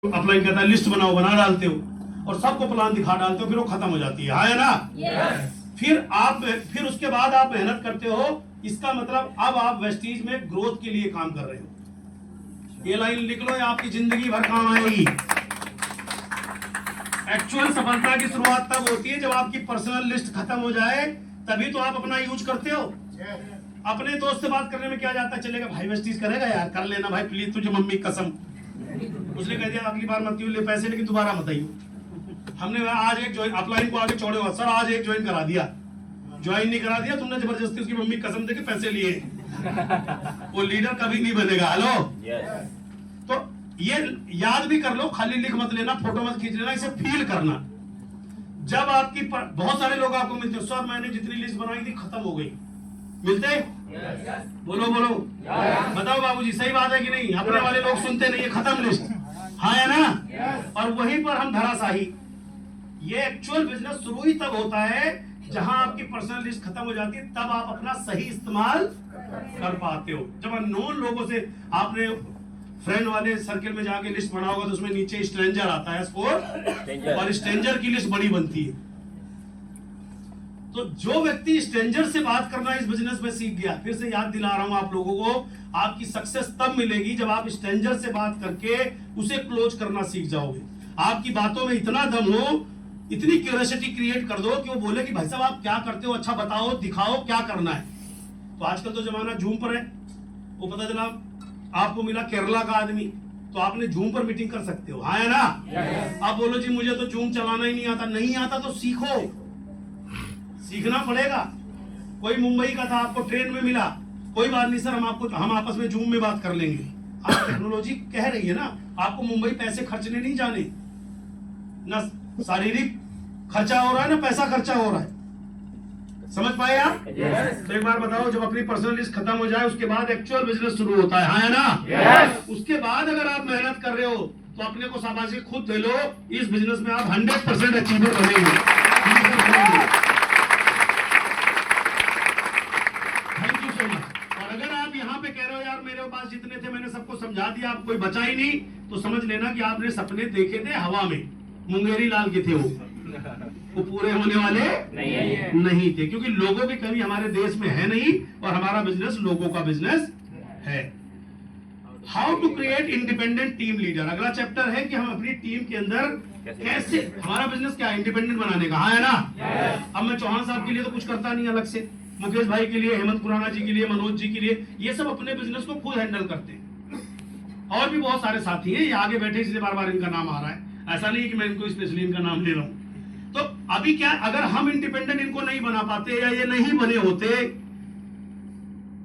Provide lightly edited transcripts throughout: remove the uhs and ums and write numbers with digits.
Upline कहता है list बनाओ, बना डालते हो और सबको प्लान दिखा डालते हो, फिर वो खत्म हो जाती है ना। फिर उसके बाद आप मेहनत करते हो, इसका मतलब अब आप वेस्टीज में ग्रोथ के लिए काम कर रहे हो। ये लाइन लिख लो, ये आपकी जिंदगी भर काम आएगी। एक्चुअल सफलता की शुरुआत तब होती है जब आपकी पर्सनल लिस्ट खत्म हो जाए, तभी तो आप अपना यूज करते हो। अपने दोस्त से बात करने में क्या जाता है, चलेगा भाई वेस्टीज करेगा यार, कर लेना भाई प्लीज, तुझे मम्मी कसम। उसने कह दिया अगली बार मत ले पैसे, लेकिन दोबारा मत आइयो। हमने आज एक ज्वाइन अपलाइन को आगे छोड़े हुआ, सर आज एक ज्वाइन करा दिया, ज्वाइन नहीं करा दिया तुमने, जबरदस्ती उसकी मम्मी कसम दे के पैसे लिए। वो लीडर कभी नहीं बनेगा। हेलो तो ये याद भी कर लो, खाली लिख मत लेना, फोटो मत खींच लेना, इसे फील करना। जब आपकी बहुत सारे लोग आपको मिलते हैं, सर मैंने जितनी लिस्ट बनाई थी खत्म हो गई, मिलते हैं? बोलो बोलो, बताओ बाबूजी सही बात है कि नहीं? अपने वाले लोग सुनते नहीं है, खत्म लिस्ट, हाँ है ना। और वहीं पर हम धराशाही। ये एक्चुअल बिजनेस शुरू ही तब होता है जहां आपकी पर्सनल लिस्ट खत्म हो जाती है, तब आप अपना सही इस्तेमाल कर पाते हो। जब अननोन लोगों से आपने फ्रेंड वाले सर्किल में जाके लिस्ट बना होगा तो उसमें नीचे स्ट्रेंजर आता है स्कोर, और स्ट्रेंजर की लिस्ट बड़ी बनती है। तो जो व्यक्ति स्ट्रेंजर से बात करना इस बिजनेस में सीख गया, फिर से याद दिला रहा हूं आप लोगों को, आपकी सक्सेस तब मिलेगी जब आप स्ट्रेंजर से बात करके उसे क्लोज करना सीख जाओगे। आपकी बातों में इतना दम हो, इतनी क्यूरियोसिटी क्रिएट कर दो कि वो बोले कि भाई साहब आप क्या करते हो, अच्छा बताओ, दिखाओ क्या करना है। तो आजकल तो जमाना जूम पर है, वो पता चला आपको मिला केरला का आदमी, तो आपने जूम पर मीटिंग कर सकते हो, हाँ है ना। आप बोलो जी मुझे तो जूम चलाना ही नहीं आता, नहीं आता तो सीखो, सीखना पड़ेगा। कोई मुंबई का था, आपको ट्रेन में मिला, कोई बात नहीं सर हम आपस में जूम में बात कर लेंगे। आप टेक्नोलॉजी कह रही है ना, आपको मुंबई पैसे खर्चने नहीं जाने, ना शारीरिक खर्चा हो रहा है ना पैसा खर्चा हो रहा है, समझ पाए आप? तो एक बार बताओ, जब अपनी पर्सनल लिस्ट खत्म हो जाए उसके बाद एक्चुअल बिजनेस शुरू होता है, हाँ है ना। उसके बाद अगर आप मेहनत कर रहे हो तो अपने को शाबाशी खुद दे लो, इस बिजनेस में आप 100% अचीवर बनेंगे। Thank you so much. और अगर आप यहाँ पे कह रहे हो यार मेरे पास जितने थे मैंने सबको समझा दिया, आप कोई बचा ही नहीं, तो समझ लेना कि आपने सपने देखे थे हवा में, मुंगेरी लाल के थे वो पूरे होने वाले नहीं थे, क्योंकि लोगों की कमी हमारे देश में है नहीं, और हमारा बिजनेस लोगों का बिजनेस है। How to create independent team leader, अगला चैप्टर है कि हम अपनी टीम के अंदर कैसे, हमारा बिजनेस क्या है, इंडिपेंडेंट बनाने का, हाँ है ना। अब मैं चौहान साहब के लिए तो कुछ करता नहीं अलग से, मुकेश भाई के लिए, हेमंत खुराना जी के लिए, मनोज जी के लिए, ये सब अपने बिजनेस को खुद हैंडल करते हैं। और भी बहुत सारे साथी हैं, ये आगे बैठे इसलिए बार बार इनका नाम आ रहा है, ऐसा नहीं कि मैं इनको स्पेशली इनका नाम ले रहा हूं। तो अभी क्या, अगर हम इंडिपेंडेंट इनको नहीं बना पाते या ये नहीं बने होते,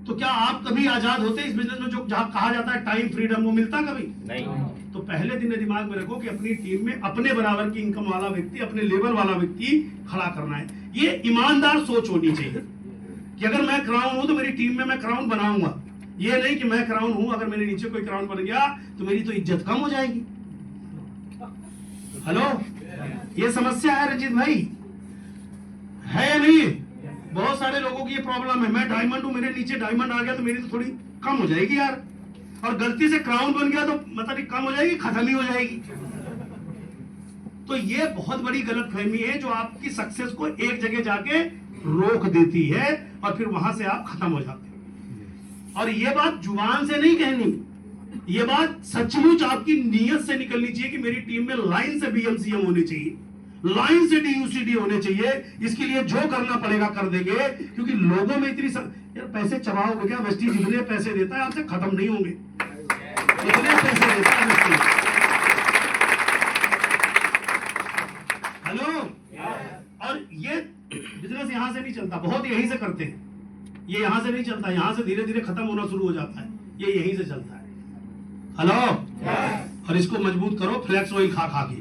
तो क्या आप कभी आजाद होते इस बिजनेस में? जो जहां कहा जाता है टाइम फ्रीडम, वो मिलता कभी नहीं। तो पहले दिन दिमाग में रखो कि अपनी टीम में अपने बराबर की इनकम वाला व्यक्ति, अपने लेवल वाला व्यक्ति खड़ा करना है। ये ईमानदार सोच होनी चाहिए कि अगर मैं क्राउन हूं तो मेरी टीम में मैं क्राउन बनाऊंगा। ये नहीं कि मैं क्राउन हूं, अगर मेरे नीचे कोई क्राउन बन गया तो मेरी तो इज्जत कम हो जाएगी। हेलो, ये समस्या है रंजीत भाई, है या नहीं? बहुत सारे लोगों की ये प्रॉब्लम है, मैं डायमंड हूं, मेरे नीचे डायमंड आ गया तो मेरी तो थोड़ी कम हो जाएगी यार, और गलती से क्राउन बन गया तो मतलब कम हो जाएगी, खत्म ही हो जाएगी। तो ये बहुत बड़ी गलतफहमी है जो आपकी सक्सेस को एक जगह जाके रोक देती है, और फिर वहां से आप खत्म हो जाते हैं। और ये बात जुबान से नहीं कहनी, ये बात सचमुच आपकी नीयत से निकलनी चाहिए कि मेरी टीम में लाइन से बीएमसीएम होने चाहिए, लाइन से डीयूसीडी होने चाहिए। इसके लिए जो करना पड़ेगा कर देंगे, क्योंकि लोगों में इतनी यार पैसे चबाओगे क्या? वेस्टीज जितने पैसे देता है आपसे खत्म नहीं होंगे, इतने पैसे देता है वेस्टीज। हेलो, और ये बिजनेस यहां से नहीं चलता, बहुत यहीं से करते हैं, ये यहां से नहीं चलता, यहां से धीरे धीरे खत्म होना शुरू हो जाता है, ये यहीं से चलता है। हेलो, और इसको मजबूत करो फ्लैक्स ऑयल खा खा के,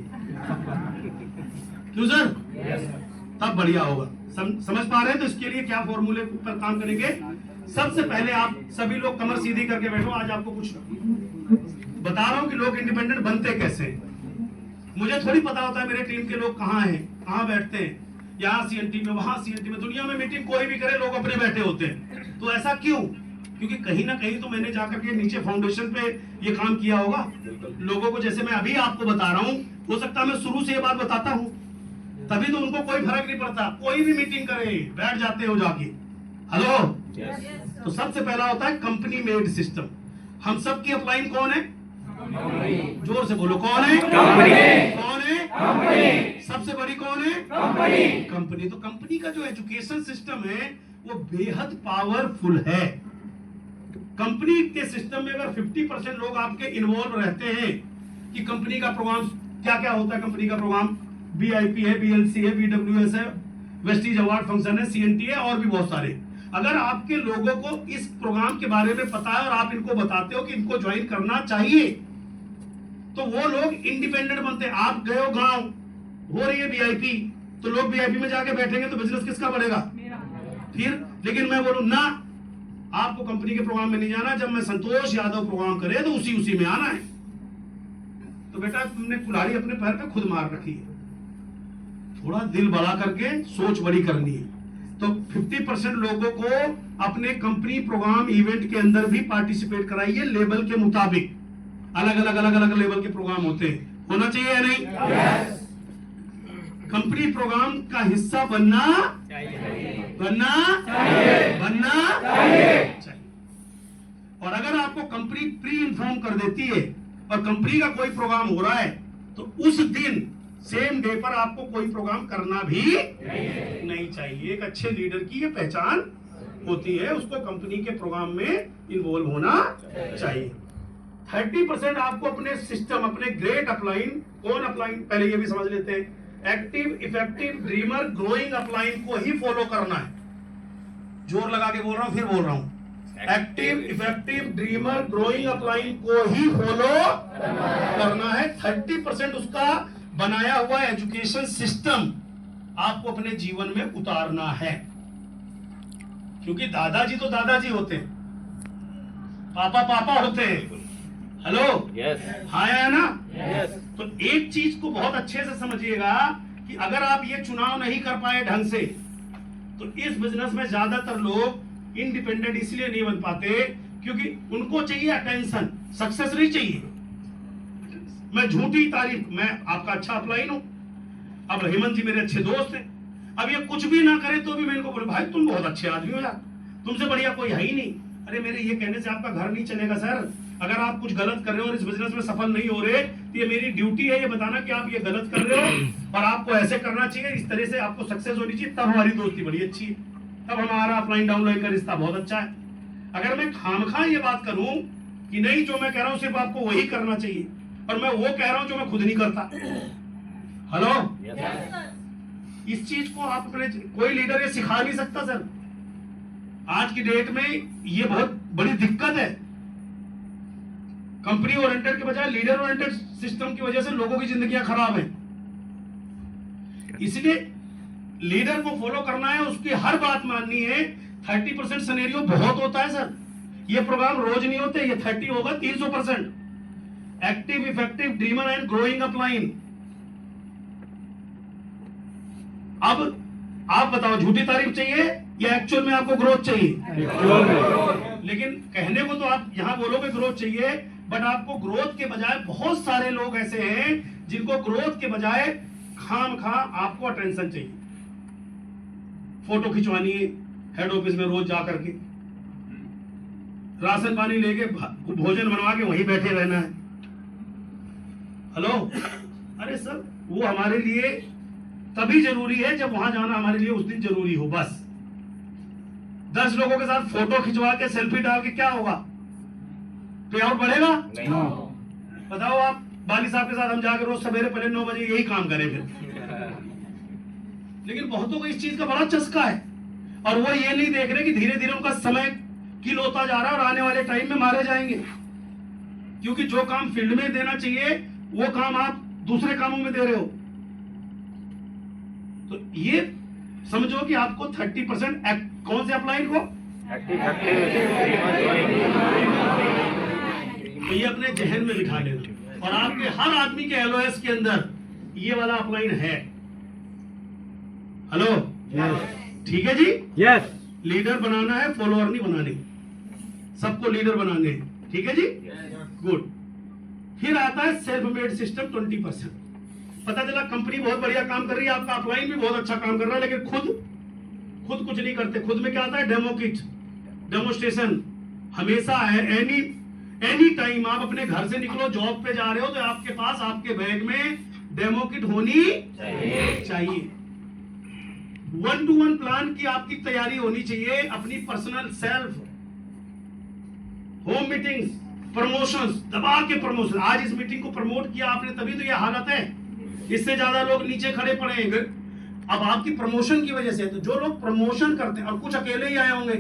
क्यों सर? तब बढ़िया होगा। समझ पा रहे हैं? तो इसके लिए क्या फॉर्मूले पर काम करेंगे? सबसे पहले आप सभी लोग कमर सीधी करके बैठो, आज आपको कुछ बता रहा हूं कि लोग इंडिपेंडेंट बनते कैसे। मुझे थोड़ी पता होता है मेरे टीम के लोग कहाँ हैं, कहाँ बैठते हैं, यहाँ सीएनटी में, वहां सीएनटी में, दुनिया में मीटिंग कोई भी करे लोग अपने बैठे होते हैं। तो ऐसा क्यों? क्योंकि कहीं ना कहीं तो मैंने जाकर के नीचे फाउंडेशन पे ये काम किया होगा। लोगों को जैसे मैं अभी आपको बता रहा हूँ, हो सकता है मैं शुरू से ये बात बताता हूँ, तभी तो उनको कोई फर्क नहीं पड़ता। कोई भी मीटिंग करे बैठ जाते हो जाके। हेलो, तो सबसे पहला होता है कंपनी मेड सिस्टम। हम सब की अपलाइन कौन है? जोर से बोलो, कौन है? कंपनी। कौन है? कंपनी। सबसे बड़ी कौन है? कंपनी। कंपनी। तो कंपनी का जो एजुकेशन सिस्टम है वो बेहद पावरफुल है। कंपनी के सिस्टम में अगर 50% लोग आपके इन्वॉल्व रहते हैं कि कंपनी का प्रोग्राम क्या क्या होता है, कंपनी का प्रोग्राम BIP है, BLC है, BWS है, वेस्टीज अवार्ड फंक्शन है, CNT है और भी बहुत सारे। अगर आपके लोगों को इस प्रोग्राम के बारे में पता है और आप इनको बताते हो कि इनको ज्वाइन करना चाहिए, तो वो लोग इंडिपेंडेंट बनते हैं। आप गए हो गांव, हो रही है VIP, तो लोग VIP में जाके बैठेंगे तो बिजनेस किसका बढ़ेगा? फिर लेकिन मैं बोलूं ना, आपको कंपनी के प्रोग्राम में नहीं जाना, जब मैं संतोष यादव प्रोग्राम करे तो उसी में आना है। तो बेटा तुमने कुल्हाड़ी अपने पैर पे खुद मार रखी है। थोड़ा दिल बड़ा करके सोच बड़ी करनी है। तो 50% लोगों को अपने कंपनी प्रोग्राम इवेंट के अंदर भी पार्टिसिपेट कराइए। लेवल के मुताबिक अलग अलग लेवल के प्रोग्राम होते हैं, होना चाहिए या नहीं? कंपनी प्रोग्राम का हिस्सा बनना चाहिए। और अगर आपको कंपनी प्री इन्फॉर्म कर देती है और कंपनी का कोई प्रोग्राम हो रहा है तो उस दिन सेम डे पर आपको कोई प्रोग्राम करना भी नहीं चाहिए। एक अच्छे लीडर की ये पहचान होती है, उसको कंपनी के प्रोग्राम में इन्वॉल्व होना चाहिए। 30% आपको अपने सिस्टम, अपने ग्रेट अपलाइन, कौन अपलाइन पहले ये भी समझ लेते हैं, active, effective, dreamer, growing upline को ही फॉलो करना है। जोर लगा के बोल रहा हूं, फिर बोल रहा हूं, active, effective, dreamer, growing upline को ही फॉलो करना है। 30% उसका बनाया हुआ एजुकेशन सिस्टम आपको अपने जीवन में उतारना है। क्योंकि दादाजी तो दादाजी होते हैं, पापा होते हैं। हेलो, हाँ या ना? तो एक चीज को बहुत अच्छे से समझिएगा कि अगर आप ये चुनाव नहीं कर पाए ढंग से, तो इस बिजनेस में ज्यादातर लोग इंडिपेंडेंट इसलिए नहीं बन पाते क्योंकि उनको चाहिए अटेंशन, सक्सेस नहीं चाहिए। मैं झूठी तारीफ, मैं आपका अच्छा अपलाइन हूं, अब हेमंत जी मेरे अच्छे दोस्त हैं, अब ये कुछ भी ना करे तो भी मैं इनको बोले भाई तुम बहुत अच्छे आदमी हो यार, तुमसे बढ़िया कोई है ही नहीं। अरे मेरे ये कहने से आपका घर नहीं चलेगा सर। अगर आप कुछ गलत कर रहे हो और इस बिजनेस में सफल नहीं हो रहे, तो ये मेरी ड्यूटी है ये बताना कि आप ये गलत कर रहे हो और आपको ऐसे करना चाहिए, इस तरह से आपको सक्सेस होनी चाहिए, तब हमारी दोस्ती बड़ी अच्छी है, तब हमारा अपलाइन डाउनलाइन का रिश्ता बहुत अच्छा है। अगर मैं खामखा ये बात करूं कि नहीं जो मैं कह रहा हूं सिर्फ आपको वही करना चाहिए और मैं वो कह रहा हूं जो मैं खुद नहीं करता, हेलो, इस चीज को आप अपने कोई लीडर ये सिखा नहीं सकता सर। आज की डेट में ये बहुत बड़ी दिक्कत है। कंपनी ओरिएंटेड के बजाय लीडर ओरिएंटेड सिस्टम की वजह से लोगों की जिंदगियां खराब है। इसलिए लीडर को फॉलो करना है, उसकी हर बात माननी है। 30% सिनेरियो बहुत होता है सर, ये प्रोग्राम रोज नहीं होते, ये 30 होगा 300%। Active, effective, dreamer and growing upline. अब आप बताओ झूठी तारीफ चाहिए या एक्चुअल में आपको ग्रोथ चाहिए? लेकिन कहने को तो आप यहां बोलोगे ग्रोथ चाहिए, बट आपको ग्रोथ के बजाय बहुत सारे लोग ऐसे हैं जिनको ग्रोथ के बजाय खामखा आपको अटेंशन चाहिए। फोटो खिंचवानी है हेड ऑफिस में रोज जा करके, राशन पानी लेके भोजन बनवा के वहीं बैठे रहना है। हेलो, अरे सर वो हमारे लिए तभी जरूरी है जब वहां जाना हमारे लिए उस दिन जरूरी हो। बस 10 लोगों के साथ फोटो खिंचवा के सेल्फी डाल के क्या होगा? पे आउट बढ़ेगा? बताओ आप, बाली साहब के साथ हम जाकर रोज सवेरे पहले 9 बजे यही काम करें फिर। लेकिन बहुतों को इस चीज का बड़ा चस्का है और वो ये नहीं देख रहे कि धीरे धीरे उनका समय किल होता जा रहा है और आने वाले टाइम में मारे जाएंगे। क्योंकि जो काम फील्ड में देना चाहिए वो काम आप दूसरे कामों में दे रहे हो। तो ये समझो कि आपको 30% कौन से अपलाइन को, तो ये अपने जहन में बिठा लेना और आपके हर आदमी के LOS के अंदर ये वाला अपलाइन है। हेलो, ठीक है जी? यस। लीडर बनाना है, फॉलोअर नहीं बनानी। सबको लीडर बनाने, ठीक है जी, गुड। फिर आता है सेल्फ मेड सिस्टम 20%। पता चला कंपनी बहुत बढ़िया काम कर रही है, आपका अपलाइन भी बहुत अच्छा काम कर रहा है, लेकिन खुद कुछ नहीं करते। खुद में क्या आता है? डेमो किट, डेमोस्ट्रेशन हमेशा है। एनी टाइम आप अपने घर से निकलो, जॉब पे जा रहे हो, तो आपके पास आपके बैग में डेमो किट होनी चाहिए। 1-to-1 प्लान की आपकी तैयारी होनी चाहिए। अपनी personal self, home meetings, promotions, दबा के प्रमोशन। आज इस मीटिंग को प्रमोट किया आपने, तभी तो ये हालत है। इससे ज्यादा लोग नीचे खड़े पड़े हैं अब आपकी प्रमोशन की वजह से। तो जो लोग प्रमोशन करते हैं, और कुछ अकेले ही आए होंगे,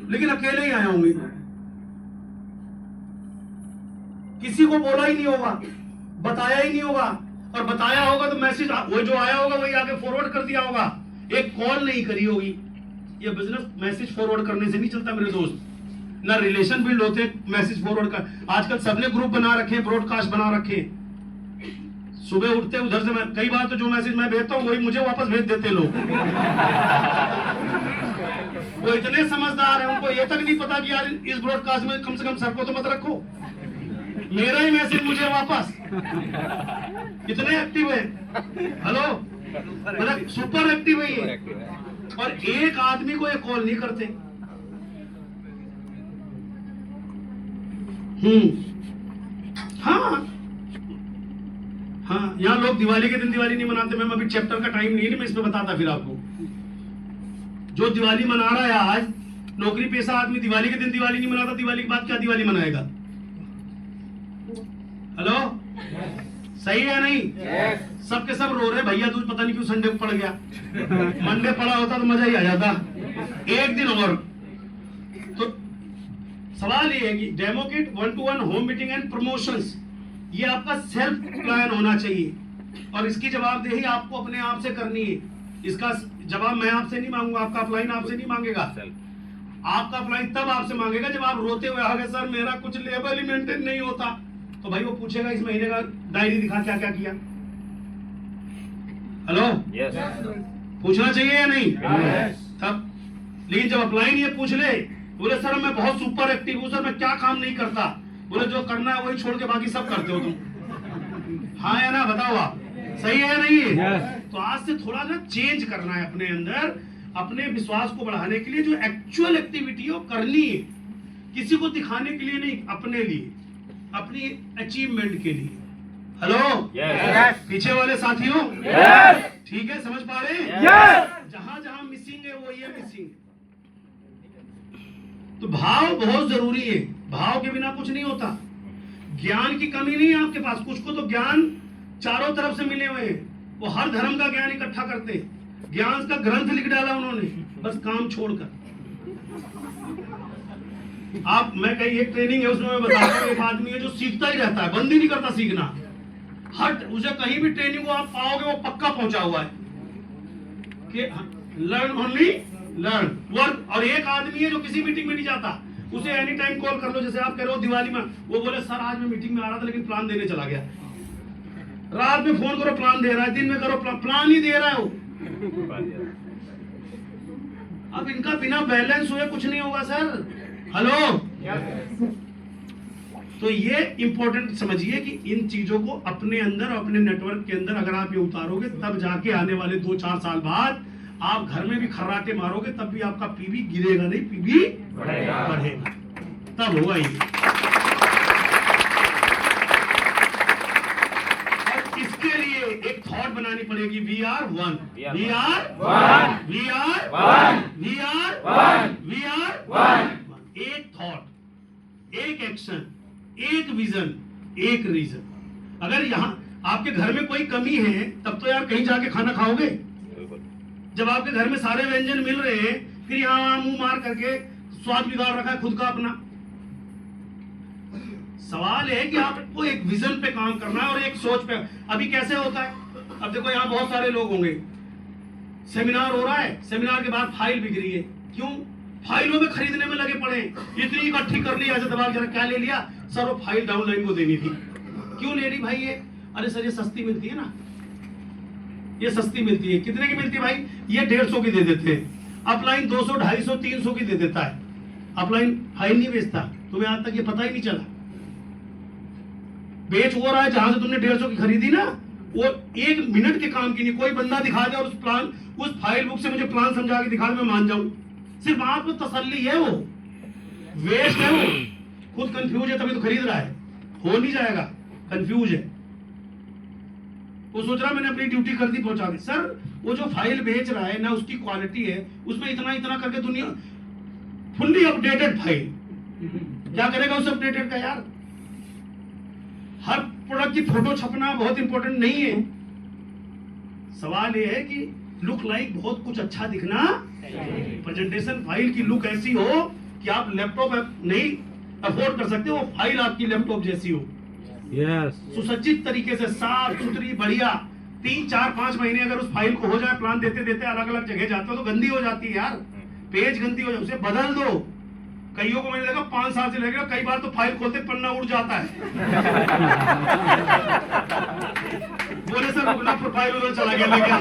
लेकिन अकेले ही आए होंगे, किसी को बोला ही नहीं होगा, बताया ही नहीं होगा, और बताया होगा तो मैसेज वो जो आया होगा वही आगे फॉरवर्ड कर दिया होगा, एक कॉल नहीं करी होगी। ये बिजनेस मैसेज फॉरवर्ड करने से नहीं चलता मेरे दोस्त, ना रिलेशन बिल्ड होते मैसेज फॉरवर्ड कर। आजकल सबने ग्रुप बना रखे, ब्रॉडकास्ट बना रखे। सुबह उठते उधर से, मैं कई बार तो जो मैसेज मैं भेजता हूँ वही मुझे वापस भेज देते लोग। वो इतने समझदार है, उनको ये तक नहीं पता कि यार इस ब्रॉडकास्ट में कम से कम सर को तो मत रखो, मेरा ही मैसेज मुझे वापस। कितने एक्टिव है, हेलो, मतलब सुपर एक्टिव है ये। और एक आदमी को ये कॉल नहीं करते। हाँ, यहाँ लोग दिवाली के दिन दिवाली नहीं मनाते। मैं अभी चैप्टर का टाइम नहीं है, मैं इसमें बताता फिर आपको। जो दिवाली मना रहा है आज, नौकरी पेशा आदमी दिवाली के दिन दिवाली नहीं मनाता, दिवाली के बाद क्या दिवाली मनाएगा? हेलो, सही है नहीं? सबके सब रो रहे, भैया दूज पता नहीं क्यों संडे को पड़ गया, मंडे पड़ा होता तो मजा ही आ जाता, एक दिन और। तो सवाल ये है कि demo kit, 1-to-1 home meeting and promotions, ये आपका सेल्फ प्लान होना चाहिए। और इसकी जवाबदेही आपको अपने आप से करनी है। इसका जवाब मैं आपसे नहीं मांगूंगा, आपका अपलाइन आपसे नहीं मांगेगा। आपका अपलाइन तब आपसे मांगेगा जब आप रोते हुए आओगे, सर मेरा कुछ लेवल ही मेंटेन नहीं होता। तो भाई वो पूछेगा इस महीने का डायरी दिखा, क्या क्या किया। हेलो, पूछना चाहिए या नहीं? तब लेकिन जब अपलाइन ये पूछ ले, बोले सर मैं बहुत सुपर एक्टिव हूँ, सर मैं क्या काम नहीं करता, बोले जो करना है वही छोड़ के बाकी सब करते हो तुम। हाँ या ना, बताओ आप, सही है या नहीं? तो आज से थोड़ा सा चेंज करना है अपने अंदर, अपने विश्वास को बढ़ाने के लिए जो एक्चुअल एक्टिविटी है वो करनी है। किसी को दिखाने के लिए नहीं, अपने लिए, अपनी अचीवमेंट के लिए। हेलो, पीछे वाले साथियों, ठीक है, समझ पा रहे हैं? जहां जहां मिसिंग है वो ये मिसिंग है। तो भाव बहुत जरूरी है, भाव के बिना कुछ नहीं होता। ज्ञान की कमी नहीं है आपके पास, कुछ को तो ज्ञान चारों तरफ से मिले हुए हैं, वो हर धर्म का ज्ञान इकट्ठा करते हैं, ज्ञान का ग्रंथ लिख डाला उन्होंने, बस काम छोड़कर। आप, मैं कहीं एक ट्रेनिंग है उसमें मैं बताता हूँ, एक आदमी है जो सीखता ही रहता है, बंद ही नहीं करता सीखना। हर उसे कहीं भी ट्रेनिंग को आप पाओगे वो पक्का पहुंचा हुआ है कि लर्न ओनली लर्न वर्क। और एक आदमी है जो किसी मीटिंग में नहीं जाता, उसे एनी टाइम कॉल कर लो, जैसे आप कह रहे हो दिवाली में, वो बोले सर आज मैं मीटिंग में आ रहा था लेकिन प्लान देने चला गया। रात में फोन करो प्लान दे रहा है, दिन में करो प्लान ही दे रहा है वो। अब इनका बिना बैलेंस हुए कुछ नहीं होगा सर। हेलो, तो ये इंपॉर्टेंट समझिए कि इन चीजों को अपने अंदर, अपने नेटवर्क के अंदर अगर आप ये उतारोगे, तब जाके आने वाले 2-4 साल बाद आप घर में भी खर्राटे मारोगे, तब भी आपका पीवी गिरेगा नहीं, पीवी बढ़ेगा, तब होगा ये। और इसके लिए एक थॉट बनानी पड़ेगी, we are one, we are one, we are one, we are one, we are one. एक थॉट, एक एक्शन, एक विजन, एक रीजन। अगर यहाँ आपके घर में कोई कमी है, तब तो यार कहीं जाके खाना खाओगे। जब आपके घर में सारे व्यंजन मिल रहे हैं, फिर यहाँ मुंह मार करके स्वाद बिगाड़ रखा है खुद का अपना। सवाल है कि आपको एक विजन पे काम करना है और एक सोच पे। अभी कैसे होता है, अब देखो यहाँ बहुत सारे लोग होंगे, सेमिनार हो रहा है, सेमिनार के बाद फाइल बिक रही है, क्यों? फाइलों में खरीदने में लगे पड़े, इतनी इकट्ठी कर ली, ऐसे दबाव, जरा क्या ले लिया सर, वो फाइल डाउनलाइन को देनी थी। क्यों ले रही भाई ये? अरे सर ये सस्ती मिलती है ना, ये सस्ती मिलती है। कितने की मिलती है भाई? ये 150 की दे देते हैं, अपलाइन 200, 250, 300 की दे देता है। अपलाइन फाइल नहीं बेचता, तुम्हें आज तक ये पता ही नहीं चला। बेच वो रहा है जहां से तुमने 150 की खरीदी ना, वो 1 मिनट के काम की नहीं। कोई बंदा दिखा दे और उस प्लान, उस फाइल बुक से मुझे प्लान समझा के दिखा दे, मैं मान जाऊं। सिर्फ आपको तसल्ली है, वो वेस्ट है, वो खुद कंफ्यूज है तभी तो खरीद रहा है, हो नहीं जाएगा, कंफ्यूज है। वो सोच रहा मैंने अपनी ड्यूटी कर दी, पहुंचा दी। सर वो जो फाइल बेच रहा है ना, उसकी क्वालिटी है, उसमें इतना इतना करके दुनिया फुल्ली अपडेटेड फाइल, क्या करेगा उस अपडेटेड का यार। हर प्रोडक्ट की फोटो छपना बहुत इंपॉर्टेंट नहीं है। सवाल ये है कि लुक लाइक बहुत कुछ अच्छा दिखना, प्रेजेंटेशन फाइल की लुक ऐसी हो कि आप लैपटॉप नहीं अफोर्ड कर सकते, वो फाइल आपकी लैपटॉप जैसी हो। सुसज्जित तरीके से, साफ सुथरी, बढ़िया। 3, 4, 5 महीने अगर उस फाइल को हो जाए, प्लान देते देते अलग अलग जगह जाते हो तो गंदी हो जाती है यार, पेज गंदी हो जाए, उसे बदल दो। कईयों को मैंने देखा 5 साल से लगेगा, कई बार तो फाइल खोलते पन्ना उड़ जाता है। बोले सर रुकना, फाइल उधर चला गया लेके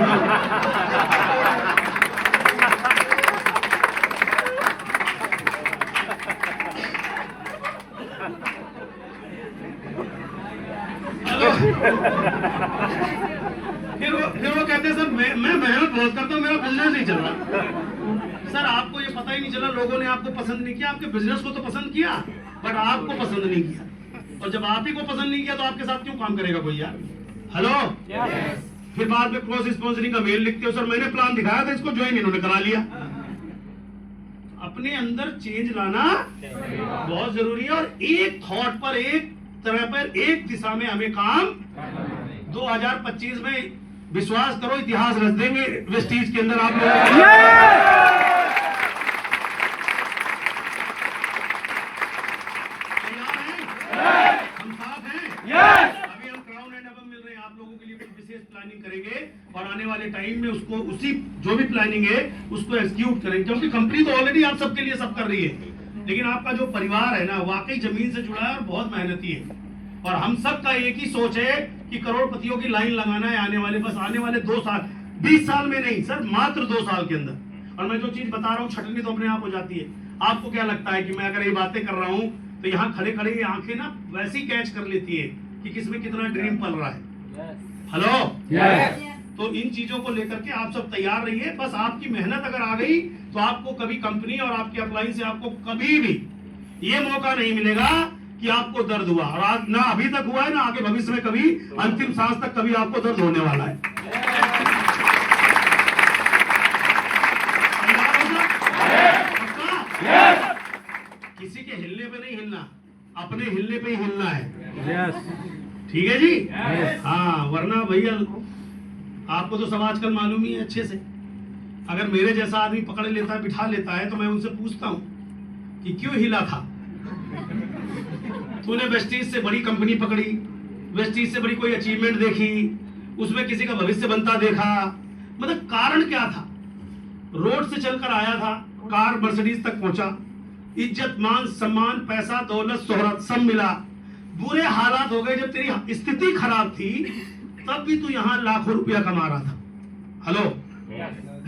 फिर वो कहते हैं सर मैं मेहनत बहुत करता हूँ, मेरा बिजनेस नहीं चल रहा। सर आपको ये पता ही नहीं चला, लोगों ने आपको पसंद नहीं किया, आपके बिजनेस को तो पसंद किया बट आपको पसंद नहीं किया। और जब आप ही को पसंद नहीं किया तो आपके साथ क्यों काम करेगा कोई यार। हेलो, फिर बाद में क्रॉस स्पॉन्सरिंग का मेल लिखते हो, सर मैंने प्लान दिखाया था, इसको ज्वाइन इन्होंने करा लिया। अपने अंदर चेंज लाना बहुत जरूरी है, और एक थॉट पर, एक तरह पर, एक दिशा में हमें काम। 2025 में विश्वास करो इतिहास रच देंगे वेस्टीज के अंदर आप लोग। हम साथ हैं। अभी हम क्राउन एंड एबव मिल रहे हैं, आप लोगों के लिए कुछ विशेष प्लानिंग करेंगे और आने वाले टाइम में उसको, उसी जो भी प्लानिंग है उसको एग्जीक्यूट करेंगे, क्योंकि कंपनी तो ऑलरेडी आप सबके लिए सब कर रही है, लेकिन आपका जो परिवार है ना वाकई जमीन से जुड़ा है और बहुत मेहनती है। और हम सब का एक ही सोच है कि करोड़पतियों की लाइन लगाना है आने वाले 2 साल, 20 साल में नहीं सर, मात्र 2 साल के अंदर। और मैं जो चीज बता रहा हूँ छटनी तो अपने आप हो जाती है। आपको क्या लगता है कि मैं अगर ये बातें कर रहा हूँ तो यहाँ खड़े खड़े ये आंखें ना वैसी कैच कर लेती है कि किसमें कितना ड्रीम पल रहा है। हेलो, तो इन चीजों को लेकर के आप सब तैयार रहिए। बस आपकी मेहनत अगर आ गई तो आपको कभी कंपनी और आपकी अपलाइन से आपको कभी भी ये मौका नहीं मिलेगा कि आपको दर्द हुआ, और आज ना अभी तक हुआ है ना आगे भविष्य में कभी, अंतिम सांस तक कभी आपको दर्द होने वाला है। किसी के हिलने पे नहीं हिलना, अपने हिलने पे ही हिलना है। ठीक है जी। हाँ, वरना भैया आपको तो सब आजकल मालूम ही है अच्छे से। अगर मेरे जैसा आदमी पकड़ लेता है, बिठा लेता है, तो मैं उनसे पूछता हूं कि क्यों हिला था। तूने वेस्टीज से बड़ी कंपनी पकड़ी, वेस्टीज से बड़ी कोई अचीवमेंट देखी, उसमें किसी का भविष्य बनता देखा, मतलब कारण क्या था। रोड से चलकर आया था, कार मर्सिडीज तक पहुंचा, इज्जत मान सम्मान पैसा दौलत शोहरत सब मिला। बुरे हालात हो गए, जब तेरी स्थिति खराब थी तब भी तू यहाँ लाखों रुपया कमा रहा था। हेलो,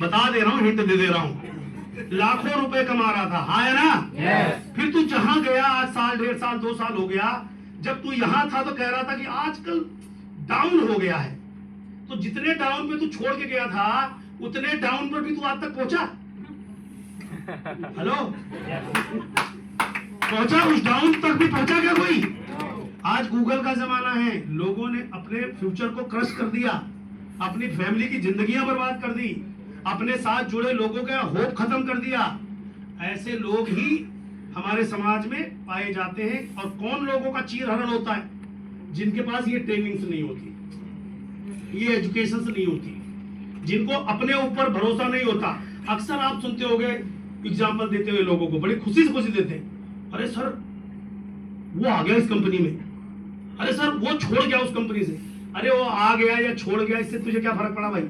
बता दे रहा हूँ, हिंट दे रहा हूँ, लाखों रुपए कमा रहा था, हाँ है ना। फिर तू जहां गया, आज साल 1.5 साल 2 साल हो गया, जब तू यहां था तो कह रहा था कि आजकल डाउन हो गया है। तो जितने डाउन पे तू छोड़ के गया था उतने डाउन पर भी तू आज तक पहुंचा। हेलो, पहुंचा, उस डाउन तक भी पहुंचा क्या कोई। आज गूगल का जमाना है, लोगों ने अपने फ्यूचर को क्रश कर दिया, अपनी फैमिली की जिंदगियां बर्बाद कर दी, अपने साथ जुड़े लोगों का होप खत्म कर दिया। ऐसे लोग ही हमारे समाज में पाए जाते हैं। और कौन लोगों का चीरहरण होता है, जिनके पास ये ट्रेनिंग्स नहीं होती, ये एजुकेशन नहीं होती, जिनको अपने ऊपर भरोसा नहीं होता। अक्सर आप सुनते होंगे एग्जाम्पल देते हुए लोगों को, बड़ी खुशी से देते हैं, अरे सर वो आ गया इस कंपनी में, अरे सर वो छोड़ गया उस कंपनी से, अरे वो आ गया या छोड़ गया, इससे तुझे क्या फर्क पड़ा भाई,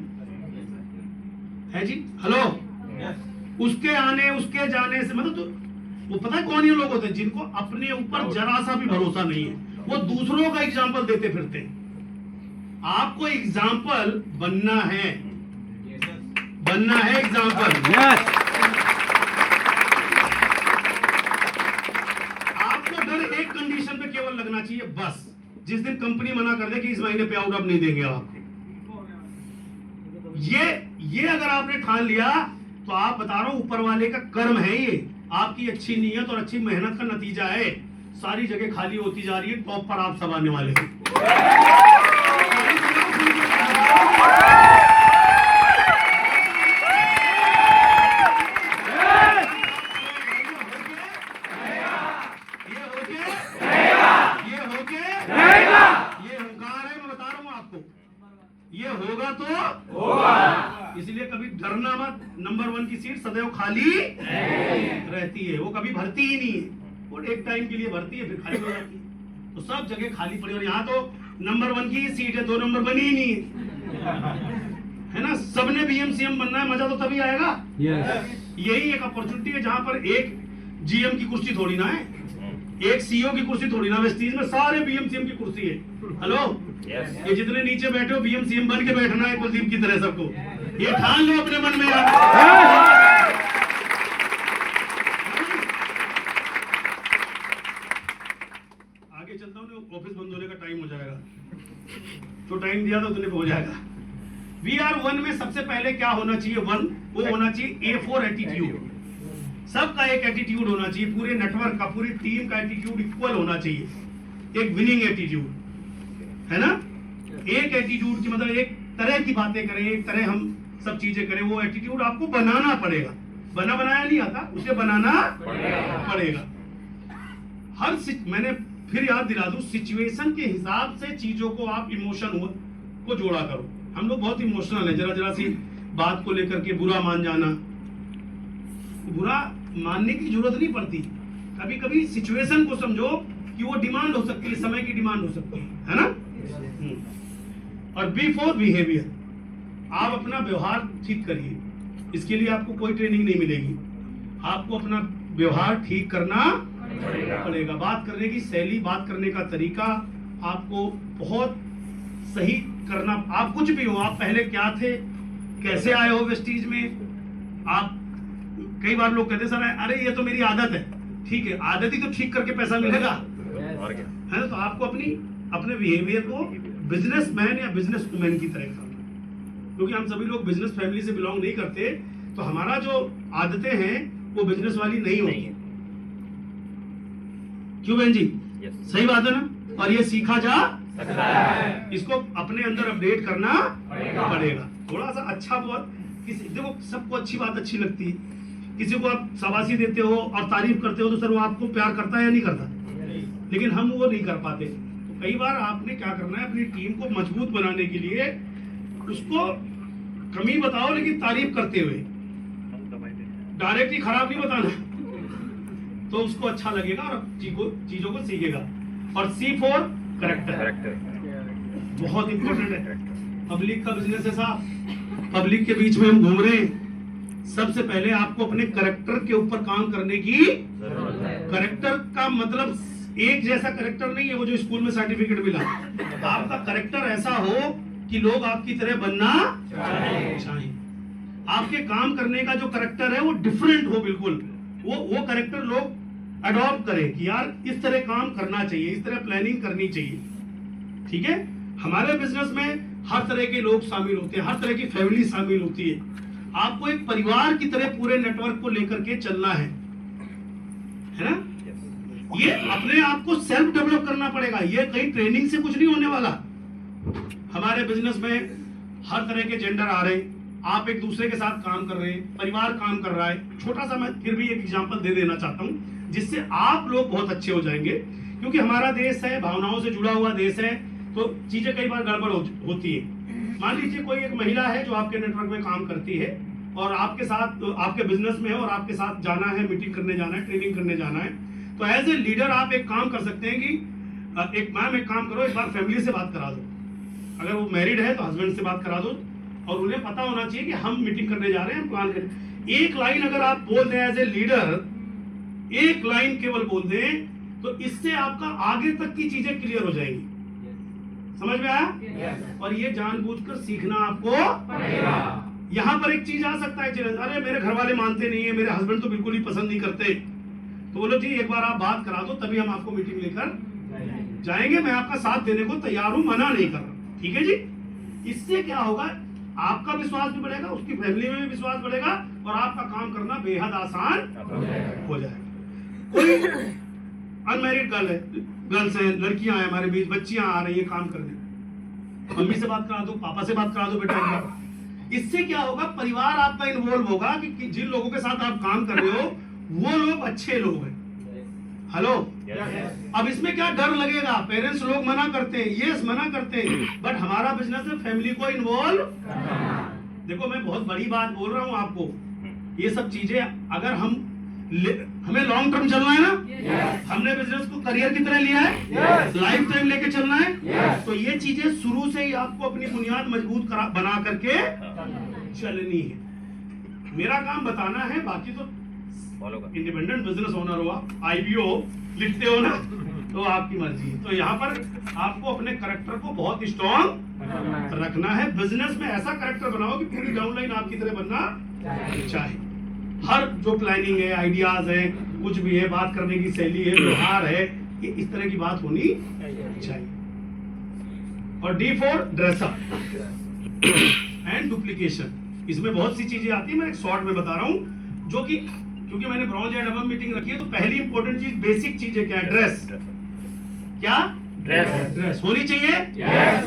है जी। हेलो, उसके आने उसके जाने से मतलब, तो वो पता है कौन ये लोग होते हैं जिनको अपने ऊपर जरा सा भी भरोसा नहीं है, वो दूसरों का एग्जाम्पल देते फिरते हैं। आपको एग्जाम्पल बनना है, बनना है एग्जाम्पल। लगना चाहिए बस। जिस दिन कंपनी मना कर दे कि इस महीने पे आउट अब नहीं देंगे आपको, ये अगर आपने ठान लिया तो आप बता रहा हूं ऊपर वाले का कर्म है, ये आपकी अच्छी नीयत और अच्छी मेहनत का नतीजा है। सारी जगह खाली होती जा रही है, टॉप पर आप सब आने वाले हैं। ये होगा तो होगा, इसलिए कभी डरना मत। नंबर 1 की सीट सदैव खाली रहती है, वो कभी भरती ही नहीं है, वो एक टाइम के लिए भरती है फिर खाली हो जाती है। तो सब जगह खाली पड़ी, और यहाँ तो नंबर 1 की सीट है, 2 नंबर बनी ही नहीं है ना। सबने बीएम सीएम बनना है, मजा तो तभी आएगा। यही एक अपॉर्चुनिटी है जहां पर एक जीएम की कुर्सी थोड़ी ना है, एक सीईओ की कुर्सी थोड़ी ना, वेस्टीज में सारे बीएम सीएम की कुर्सी है। हेलो, ये जितने नीचे बैठे हो बीएम सीएम बन के बैठना है कुलदीप की तरह सबको, ये ठान लो अपने मन में यार। आगे चलता हूँ, ऑफिस बंद होने का टाइम हो जाएगा, तो टाइम दिया था उतने पे हो जाएगा। VR1 में सबसे पहले क्या होना चाहिए? 1 वो होना चाहिए A4 एटीट्यूड। सबका एक एटीट्यूड होना चाहिए, पूरे नेटवर्क का, पूरी टीम का एटीट्यूड इक्वल होना चाहिए, एक विनिंग एटीट्यूड, है ना। एक एटीट्यूड की मतलब एक तरह की बातें करें, एक तरह हम सब चीजें करें, वो एटीट्यूड आपको बनाना पड़ेगा। बना बनाया नहीं आता, उसे बनाना पड़ेगा। मैंने फिर याद दिला दूं, सिचुएशन के हिसाब से चीजों को आप इमोशन को जोड़ा करो। हम लोग बहुत इमोशनल है, जरा सी बात को लेकर के बुरा मान जाना। बुरा मानने की जरूरत नहीं पड़ती, कभी कभी सिचुएशन को समझो कि वो डिमांड हो सकती है, समय की डिमांड हो सकती है ना। और B4 बिहेवियर, आप अपना व्यवहार ठीक करिए, इसके लिए आपको कोई ट्रेनिंग नहीं मिलेगी, आपको अपना व्यवहार ठीक करना पड़ेगा। बात करने की शैली, बात करने का तरीका आपको बहुत सही करना। आप कुछ भी हो, आप पहले क्या थे, कैसे आए हो वेस्टीज में। आप कई बार लोग कहते सर अरे ये तो मेरी आदत है, ठीक है, आदत ही तो ठीक करके पैसा मिलेगा, है ना। तो आपको अपने बिहेवियर को बिजनेसमैन या बिजनेस वुमेन की तरह करना, क्योंकि हम सभी लोग बिजनेस फैमिली से बिलोंग नहीं करते, तो हमारा जो आदतें हैं वो बिजनेस वाली नहीं होती। क्यों बहन जी? सही बात है ना। और ये सीखा जा सकता है, इसको अपने अंदर अपडेट करना पड़ेगा। थोड़ा सा अच्छा बहुत, देखो सबको अच्छी बात अच्छी लगती है, किसी को आप शाबाशी देते हो और तारीफ करते हो तो सर वो आपको प्यार करता है या नहीं करता, लेकिन हम वो नहीं कर पाते। तो कई बार आपने क्या करना है, अपनी टीम को मजबूत बनाने के लिए उसको कमी बताओ लेकिन तारीफ करते हुए, डायरेक्टली खराब नहीं बताना, तो उसको अच्छा लगेगा और चीजों को सीखेगा। और C4 करेक्टर बहुत इंपॉर्टेंट है। पब्लिक का बिजनेस है साहब, पब्लिक के बीच में हम घूम रहे हैं, सबसे पहले आपको अपने करेक्टर के ऊपर काम करने की जरूरत है। करेक्टर का मतलब एक जैसा करेक्टर नहीं है वो जो स्कूल में सर्टिफिकेट मिला। आपका करेक्टर ऐसा हो कि लोग आपकी तरह बनना चाहें। आपके काम करने का जो करेक्टर है वो डिफरेंट हो, बिल्कुल वो करेक्टर लोग अडॉप्ट करें कि यार इस तरह काम करना चाहिए, इस तरह प्लानिंग करनी चाहिए। ठीक है, हमारे बिजनेस में हर तरह के लोग शामिल होते हैं, हर तरह की फैमिली शामिल होती है। आपको एक परिवार की तरह पूरे नेटवर्क को लेकर के चलना है ना। ये अपने आप को सेल्फ डेवलप करना पड़ेगा, ये कहीं ट्रेनिंग से कुछ नहीं होने वाला। हमारे बिजनेस में हर तरह के जेंडर आ रहे हैं, आप एक दूसरे के साथ काम कर रहे हैं, परिवार काम कर रहा है। छोटा सा मैं फिर भी एक एग्जांपल दे देना चाहता हूं जिससे आप लोग बहुत अच्छे हो जाएंगे, क्योंकि हमारा देश है, भावनाओं से जुड़ा हुआ देश है, तो चीजें कई बार गड़बड़ होती है। मान लीजिए कोई एक महिला है जो आपके नेटवर्क में काम करती है और आपके साथ आपके बिजनेस में है और आपके साथ जाना है, मीटिंग करने जाना है, ट्रेनिंग करने जाना है, तो एज ए लीडर आप एक काम कर सकते हैं कि एक काम करो, एक बार फैमिली से बात करा दो। अगर वो मैरिड है तो हस्बैंड से बात करा दो और उन्हें पता होना चाहिए कि हम मीटिंग करने जा रहे हैं, प्लान करें। एक लाइन अगर आप बोल दें एज ए लीडर, एक लाइन केवल बोल दें, तो इससे आपका आगे तक की चीजें क्लियर हो जाएंगी। समझ में आया? और ये जानबूझकर सीखना आपको पड़ेगा। यहाँ पर एक चीज आ सकता है चैलेंज, अरे मेरे घर वाले मानते नहीं है, मेरे हस्बैंड तो बिल्कुल ही पसंद नहीं करते, तो बोलो जी एक बार आप बात करा दो तभी हम आपको मीटिंग लेकर जाएंगे, मैं आपका साथ देने को तैयार हूं, मना नहीं कर रहा, ठीक है जी। इससे क्या होगा, आपका विश्वास भी बढ़ेगा, उसकी फैमिली में भी विश्वास बढ़ेगा और आपका काम करना बेहद आसान हो जाएगा। कोई अनमैरिड गर्ल्स हैं, लड़कियां हैं हमारे बीच, बच्चियां आ रही हैं काम करने, मम्मी से बात करा दो, पापा से बात करा दो बेटा। इससे क्या होगा, परिवार आपका इन्वॉल्व होगा कि जिन लोगों के साथ आप काम कर रहे हो वो लोग अच्छे लोग हैं। हेलो, अब इसमें क्या डर लगेगा, पेरेंट्स लोग मना करते हैं, यस मना करते हैं, बट हमारा बिजनेस में फैमिली को इन्वॉल्व। देखो मैं बहुत बड़ी बात बोल रहा हूं आपको, ये सब चीजें अगर हमें लॉन्ग टर्म चलना है ना, हमने बिजनेस को करियर की तरह लिया है, लाइफ टाइम लेके चलना है, तो ये चीजें शुरू से ही आपको अपनी बुनियाद मजबूत बना करके चलनी है। मेरा काम बताना है, बाकी तो इंडिपेंडेंट बिजनेस ओनर हो आप, IPO लिखते हो ना, तो आपकी मर्जी है। तो यहाँ पर आपको अपने करेक्टर को बहुत स्ट्रॉन्ग रखना है। बिजनेस में ऐसा करेक्टर बनाओ कि पूरी डाउनलाइन आपकी तरह बनना चाहिए। हर जो प्लानिंग है, आइडियाज है, कुछ भी है, बात करने की शैली है, व्यवहार है, ये इस तरह की बात होनी चाहिए। और D for dress up and duplication, इसमें बहुत सी चीजें आती है, मैं एक शॉर्ट में बता रहा हूं, जो कि क्योंकि मैंने ब्रॉन्ज एंड डबल मीटिंग रखी है, तो पहली इंपॉर्टेंट चीज, बेसिक चीज है क्या, ड्रेस। क्या ड्रेस होनी चाहिए,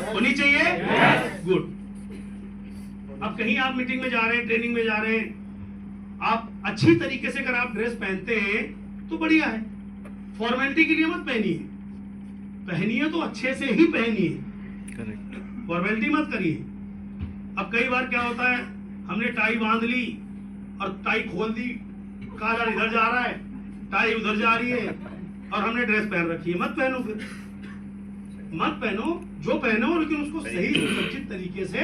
होनी चाहिए, गुड। अब कहीं आप मीटिंग में जा रहे हैं, ट्रेनिंग में जा रहे हैं, आप अच्छी तरीके से अगर आप ड्रेस पहनते हैं तो बढ़िया है, फॉर्मेलिटी के लिए मत पहनिए, पहनिए तो अच्छे से ही पहनिए, फॉर्मेलिटी मत करिए। अब कई बार क्या होता है, हमने टाई बांध ली और टाई खोल दी, कॉलर इधर जा रहा है, टाई उधर जा रही है, और हमने ड्रेस पहन रखी है। मत पहनो, फिर मत पहनो, जो पहनो लेकिन उसको सही सुरक्षित तरीके से।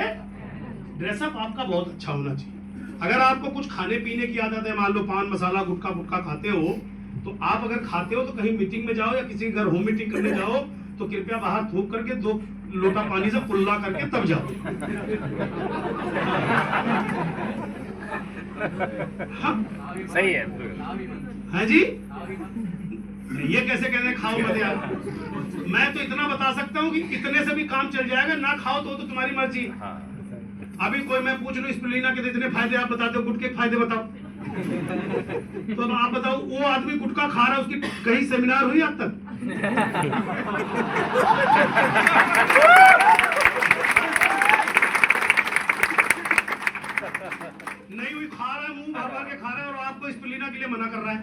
ड्रेसअप आपका बहुत अच्छा होना चाहिए। अगर आपको कुछ खाने पीने की आदत है, मान लो पान मसाला गुटखा गुटखा खाते हो, तो आप अगर खाते हो तो कहीं मीटिंग में जाओ या किसी के घर होम मीटिंग करने जाओ तो कृपया बाहर थूक करके 2 लोटा पानी से कुल्ला करके तब जाओ। हाँ सही है। हाँ जी, ये कैसे कहते खाओ मत यार। मैं तो इतना बता सकता हूँ कि इतने से भी काम चल जाएगा, ना खाओ तो तुम्हारी मर्जी। अभी कोई मैं पूछ लूं स्पिरुलिना के इतने फायदे आप बताते हो, गुटखे के फायदे बताओ। तो अब आप बताओ, वो आदमी गुटखा खा रहा है, उसकी कहीं सेमिनार हुई अब तक? नहीं हुई, खा रहा है, मुंह भर भर के खा रहा है, और आपको स्पिरुलिना के लिए मना कर रहा है।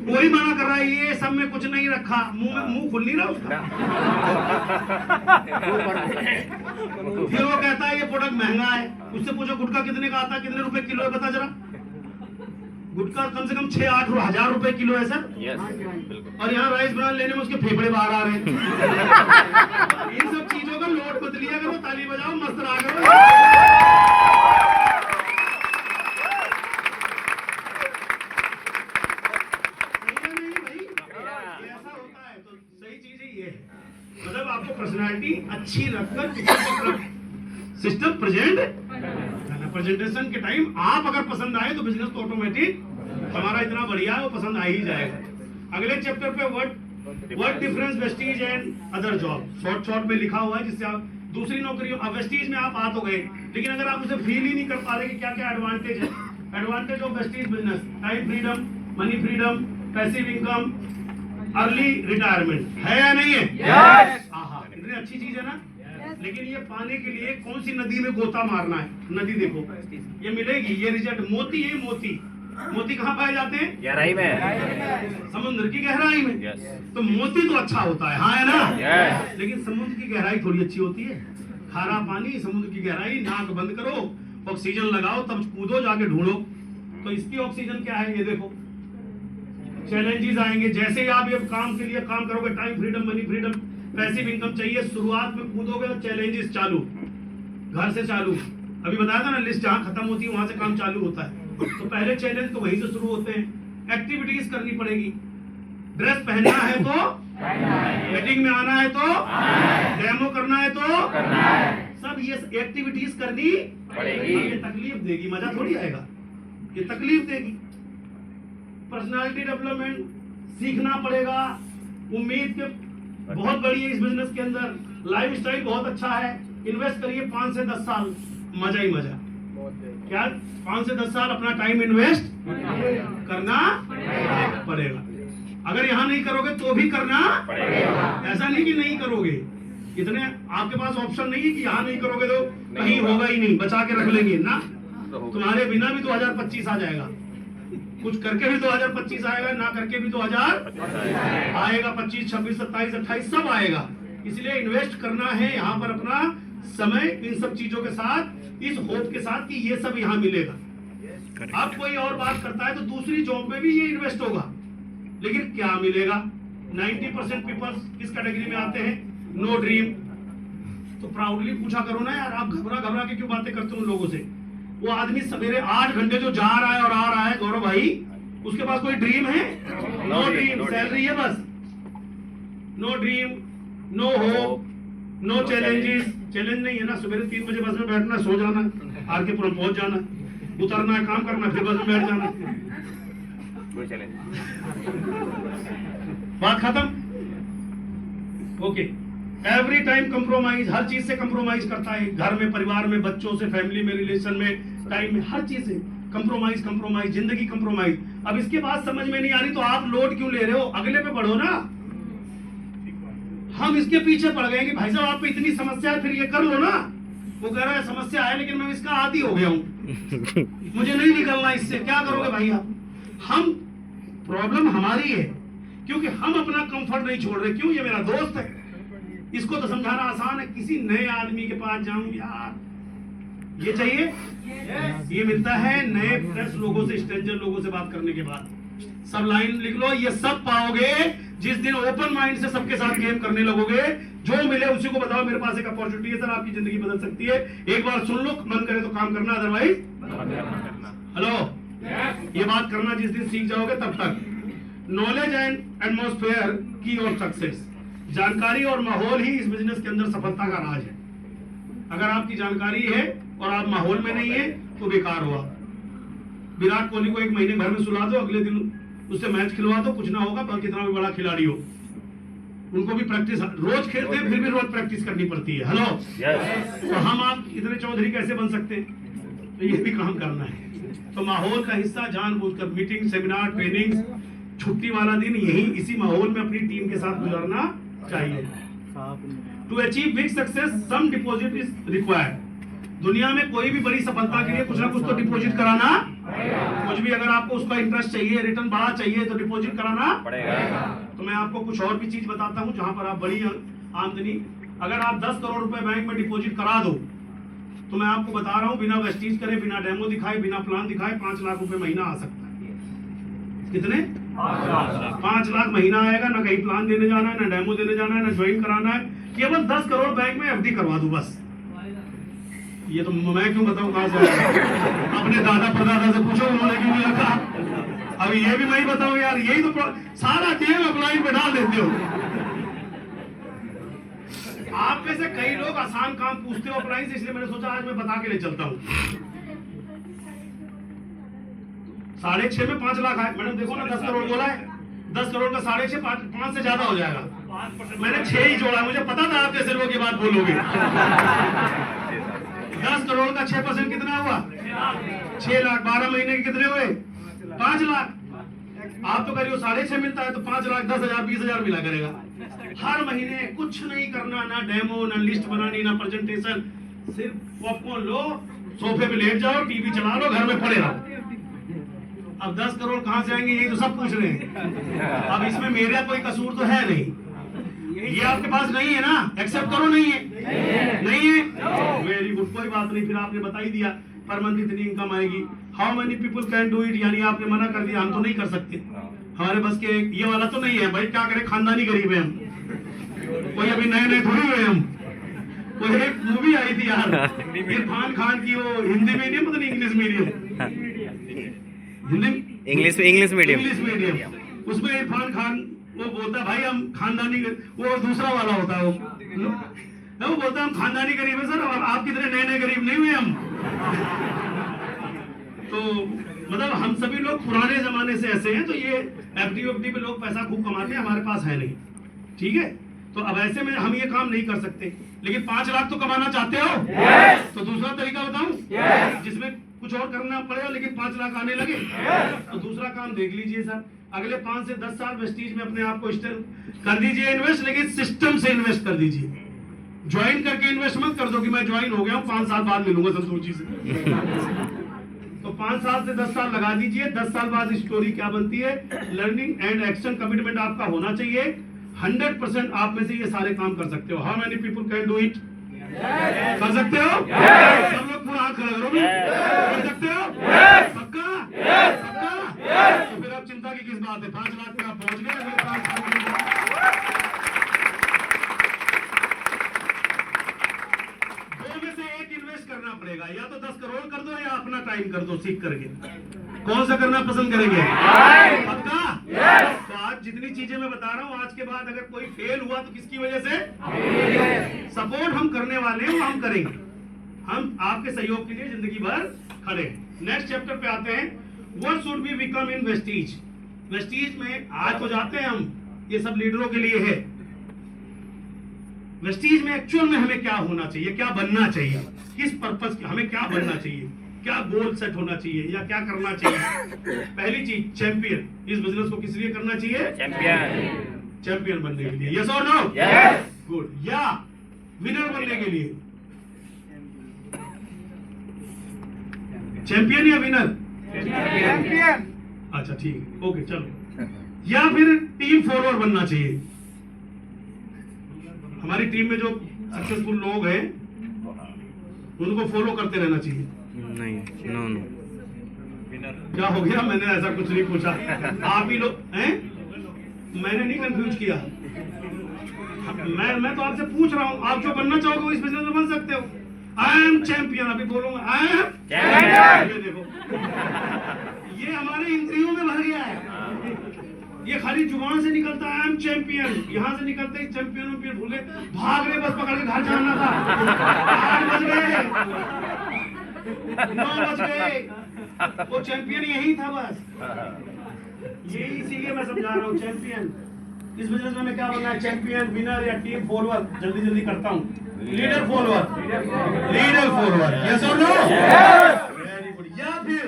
वही मना कर रहा है, ये सब में कुछ नहीं रखा, मुंह खुल नहीं रहा उसका। फिर वो कहता है ये प्रोडक्ट महंगा है, उससे पूछो गुटखा कितने का आता है, कितने रुपए किलो है, बता जरा। गुटखा कम से कम 6-8 हजार रुपए किलो है सर। और यहाँ राइस ब्रान लेने में उसके फेफड़े बाहर आ रहे हैं। इन सब चीजों का लोड मत लिया करो, ताली बजाओ, मस्त रहा करो। मतलब आपको पर्सनालिटी अच्छी रखकर सिस्टम प्रेजेंट, प्रेजेंटेशन के टाइम आप अगर पसंद आए तो बिजनेस तो ऑटोमेटिक हमारा इतना बढ़िया है, वो पसंद आ ही जाएगा। अगले चैप्टर पे work difference Vestige and other job short में लिखा हुआ है, जिससे आप दूसरी नौकरियों, अब वेस्टीज में आप आ तो गए, लेकिन अगर आप उसे फील ही नहीं कर पा रहे कि क्या क्या एडवांटेज है। Advantage of Vestige business, time freedom, money freedom, passive income, early retirement, है या नहीं है? इतनी अच्छी चीज है ना। लेकिन ये पाने के लिए कौन सी नदी में गोता मारना है, नदी देखो ये मिलेगी, ये रिजल्ट। मोती है, मोती कहाँ पाए जाते हैं? गहराई में, समुद्र की गहराई में। तो मोती तो अच्छा होता है, हाँ है ना। लेकिन समुद्र की गहराई थोड़ी अच्छी होती है। खारा पानी, समुद्र की गहराई, नाक बंद करो, ऑक्सीजन लगाओ, तब कूदो, जाके ढूंढो। तो इसकी ऑक्सीजन क्या है, ये देखो। चैलेंजेस आएंगे, जैसे ही आप ये काम के लिए काम करोगे, time freedom, money freedom, passive income चाहिए, शुरुआत में कूदोगे तो चैलेंजेस चालू, घर से चालू। अभी बताया था ना, लिस्ट जहाँ खत्म होती है वहां से काम चालू होता है। तो पहले चैलेंज तो वहीं से शुरू होते हैं। एक्टिविटीज करनी पड़ेगी, ड्रेस पहनना है तो, मीटिंग में आना है तो, डेमो करना है तो, सब ये एक्टिविटीज करनी पड़ेगी। ये तकलीफ देगी, मजा थोड़ी आएगा, ये तकलीफ देगी। पर्सनालिटी डेवलपमेंट सीखना पड़ेगा, उम्मीद के बहुत बड़ी है इस बिजनेस के अंदर, लाइफ स्टाइल बहुत अच्छा है। इन्वेस्ट करिए 5 से 10 साल, मजा ही मजा। क्या 5 से 10 साल अपना टाइम इन्वेस्ट करना पड़ेगा। अगर यहाँ नहीं करोगे तो भी करना पड़ेगा, ऐसा नहीं कि नहीं करोगे। इतने आपके पास ऑप्शन नहीं है कि यहाँ नहीं करोगे तो कहीं होगा ही नहीं, बचा के रख लेंगे ना। तुम्हारे बिना भी 2025 आ जाएगा, कुछ करके भी 2025 आएगा, ना करके भी 2000 आएगा, 25, 26, 27, 28 सब आएगा। इसलिए इन्वेस्ट करना है यहाँ पर अपना समय इन सब चीजों के साथ, इस होप के साथ कि ये सब यहाँ मिलेगा। अब कोई और बात करता है तो दूसरी जॉब में भी ये इन्वेस्ट होगा, लेकिन क्या मिलेगा? 90% पीपल्स किस कैटेगरी में आते हैं? Know dream. तो प्राउडली पूछा करो ना यार, आप घबरा घबरा के क्यों बातें करते हो उन लोगों से? वो आदमी सवेरे 8 घंटे जो जा रहा है और आ रहा है गौरव भाई, उसके पास कोई ड्रीम है? नो ड्रीम, सैलरी है बस। No dream, no hope, no challenges. Challenge नहीं है ना, सवेरे 3 बजे बस में बैठना, सो जाना, आरकेपुरम पहुंच जाना, उतरना है, काम करना, फिर बस में बैठ जाना, कोई चैलेंज। बात खत्म। ओके, एवरी टाइम कंप्रोमाइज, हर चीज से कंप्रोमाइज करता है, घर में, परिवार में, बच्चों से, फैमिली में, रिलेशन में, टाइम में, हर चीज से कंप्रोमाइज, कंप्रोमाइज, जिंदगी कंप्रोमाइज। अब इसके बाद समझ में नहीं आ रही तो आप लोड क्यों ले रहे हो? अगले पे बढ़ो ना। हम इसके पीछे पड़ गए कि भाई साहब आप पे इतनी समस्या है, फिर ये कर लो ना। वो कह रहा है समस्या है लेकिन मैं इसका आदी हो गया हूं, मुझे नहीं निकलना इससे। क्या करोगे भाई आप? हम, प्रॉब्लम हमारी है क्योंकि हम अपना कंफर्ट नहीं छोड़ रहे। क्यों? ये मेरा दोस्त है, इसको तो समझाना आसान है। किसी नए आदमी के पास जाऊं, यार ये चाहिए, ये मिलता है नए फ्रेश लोगों से, स्ट्रेंजर लोगों से बात करने के बाद। सब लाइन लिख लो, ये सब पाओगे जिस दिन ओपन माइंड से सबके साथ गेम करने लगोगे। जो मिले उसी को बताओ मेरे पास एक अपॉर्चुनिटी है सर, आपकी जिंदगी बदल सकती है। एक बार सुन लो, मन करे तो काम करना, अदरवाइज हेलो। ये बात करना जिस दिन सीख जाओगे तब तक। नॉलेज एंड एटमॉस्फेयर की और सक्सेस, जानकारी और माहौल ही इस बिजनेस के अंदर सफलता का राज है। अगर आपकी जानकारी है और आप माहौल में नहीं है तो बेकार हुआ। विराट कोहली को 1 महीने घर में सुला दो, अगले दिन उससे मैच खिलवा दो, कुछ ना होगा, कितना भी बड़ा खिलाड़ी हो। उनको भी प्रैक्टिस रोज खेलते हैं, फिर भी रोज प्रैक्टिस करनी पड़ती है। हेलो, तो हम आप इतने चौधरी कैसे बन सकते? तो ये भी काम करना है। तो माहौल का हिस्सा जानबूझकर मीटिंग, सेमिनार, ट्रेनिंग, छुट्टी वाला दिन यही इसी माहौल में अपनी टीम के साथ गुजारना चाहिए। To achieve big success some deposit is required. दुनिया में कोई भी बड़ी सफलता के लिए कुछ ना कुछ तो डिपॉजिट कराना, कुछ भी अगर आपको उसका इंटरेस्ट चाहिए, रिटर्न बड़ा चाहिए तो डिपॉजिट कराना पड़ेगा। तो मैं आपको कुछ और भी चीज बताता हूं जहां पर आप बड़ी आमदनी, अगर आप 10 करोड़ रुपए बैंक में डिपॉजिट करा दो तो मैं आपको बता रहा हूं, बिना वेस्टीज करे, बिना डेमो दिखाए, बिना प्लान दिखाए 5 लाख रुपए महीना आ सकता है। कितने? 5 लाख महीना आएगा। ना कहीं प्लान देने जाना है, ना डेमो देने जाना है, ना ज्वाइन कराना है। केवल 10 करोड़ बैंक में एफडी करवा दूं बस। ये तो मैं क्यों बताऊं कहां से आया? अपने दादा परदादा से पूछो, उन्होंने क्यों नहीं रखा। अभी ये भी मैं ही बताऊं यार, यही तो सारा गेम अपलाइन पे डाल देते हो। आप में से कई लोग आसान काम पूछते हो अपलाइन से, इसलिए मैंने सोचा आज मैं बता के ले चलता हूं। 6.5 में 5 लाख आए। मैडम देखो ना, 10 करोड़ बोला है, 10 करोड़ का 6.5 5 से ज्यादा हो जाएगा। मैंने 6 ही जोड़ा, मुझे पता था आप जैसे लोग ये बात बोलोगे। 10 करोड़ का 6% कितना हुआ? 6 लाख। 12 महीने के कितने हुए? 5 लाख। आप तो करिए 6.5 मिलता है तो 5 लाख 10,000 20,000 मिला करेगा हर महीने। कुछ नहीं करना, ना डेमो, ना लिस्ट बनानी, ना प्रेजेंटेशन, सिर्फ पॉपकॉर्न लो, सोफे पे लेट जाओ, टीवी चला लो, घर में पड़े रहो। अब 10 करोड़ कहां से आएंगे ये तो सब पूछ रहे हैं। अब इसमें मेरा कोई कसूर तो है नहीं, ये आपके पास नहीं है ना, एक्सेप्ट करो। नहीं है, नहीं है, वेरी गुड, कोई बात नहीं। फिर आपने बता ही दिया पर मंथ इतनी इनकम आएगी। How many people can do it, यानी आपने मना कर दिया, हम तो नहीं कर सकते, हमारे बस के ये वाला तो नहीं है भाई। क्या करें, खानदानी गरीब है हम, कोई अभी नए नए थोड़ी हुए हम। कोई एक मूवी आई थी यार इरफान खान की, वो हिंदी मीडियम पता नहीं English medium, Hindi English medium, उसमें इरफान खान वो बोलता है भाई हम खानदानी, वो दूसरा वाला होता है वो बोलता है हम खानदानी गरीब है सर, आप कितने नए नए गरीब नहीं हुए हम। तो मतलब हम सभी लोग पुराने जमाने से ऐसे हैं। तो ये एफडी पे लोग पैसा खूब कमाते हैं, हमारे पास है नहीं, ठीक है। तो अब ऐसे में हम ये काम नहीं कर सकते, लेकिन 5 लाख तो कमाना चाहते हो तो दूसरा तरीका बताऊं जिसमें कुछ और करना पड़ेगा लेकिन 5 लाख आने लगे। तो दूसरा काम देख लीजिए सर, अगले 5 से 10 साल वेस्टीज में अपने आप को कर दीजिए इन्वेस्ट, लेकिन सिस्टम से इन्वेस्ट कर दीजिए। ज्वाइन करके इन्वेस्ट मत कर दो कि मैं ज्वाइन हो गया हूँ 5 साल बाद मिलूंगा संतोष जी से। तो 5 साल से 10 साल लगा दीजिए। 10 साल बाद स्टोरी क्या बनती है, लर्निंग एंड एक्शन कमिटमेंट आपका होना चाहिए। 100% आप में से ये सारे काम कर सकते हो। How many people can do it? कर सकते हो? सब लोग पूरा हाथ खड़ा करो। कर सकते हो? पक्का? पक्का? तो फिर अब चिंता की किस बात है, 5 लाख तक आप पहुंच गए। अगले 5 साल में 2 में से एक इन्वेस्ट करना पड़ेगा, या तो 10 करोड़ कर दो या अपना टाइम कर दो सीख करके। कौन सा करना पसंद करेंगे? पक्का? तो आज जितनी चीजें मैं बता रहा हूँ, आज के बाद अगर कोई फेल हुआ तो किसकी वजह से? सपोर्ट हम करने वाले हैं, हम करेंगे। हम आपके सहयोग के लिए जिंदगी भर खड़े हैं। नेक्स्ट चैप्टर पे आते हैं, what should be become in Vestige. Vestige में आज तो जाते हैं हम, ये सब लीडरों के लिए है। वेस्टीज में एक्चुअल में हमें क्या होना चाहिए, क्या बनना चाहिए, किस पर्पस, हमें क्या बनना चाहिए, क्या गोल सेट होना चाहिए या क्या करना चाहिए। पहली चीज, चैंपियन। इस बिजनेस को किस लिए करना चाहिए? चैंपियन। चैंपियन बनने के लिए। यस और नो? यस। गुड। या विनर बनने के लिए? चैंपियन या विनर? चैंपियन। अच्छा ठीक है, ओके चलो। या फिर टीम फॉरवर्ड बनना चाहिए। हमारी टीम में जो सक्सेसफुल लोग हैं उनको फॉलो करते रहना चाहिए। नहीं, नो नो। क्या हो गया? मैंने ऐसा कुछ नहीं पूछा, आप ही लोग हैं। मैंने नहीं कंफ्यूज किया, मैं तो आपसे पूछ रहा हूँ, आप जो बनना चाहोगे वो इस बिजनेस में बन सकते हो। आई एम चैंपियन, अभी बोलूंगा आई एम चैंपियन। ये देखो, ये हमारे इंद्रियों में भर गया है। ये खाली जुबान से निकलता है आई एम चैंपियन, यहाँ से निकलते ही चैंपियन भूल गए, भाग रहे, बस पकड़ के घर जाना था। 8 बज गए, 9 बज गए, वो चैंपियन यही था बस। यही इसीलिए मैं समझा रहा हूँ, चैंपियन। इस बिजनेस में हमें क्या बनना है? चैंपियन, विनर या टीम फॉलोअर। जल्दी जल्दी करता हूँ। Leader follower. Leader follower. Yes और नो? Very good. या फिर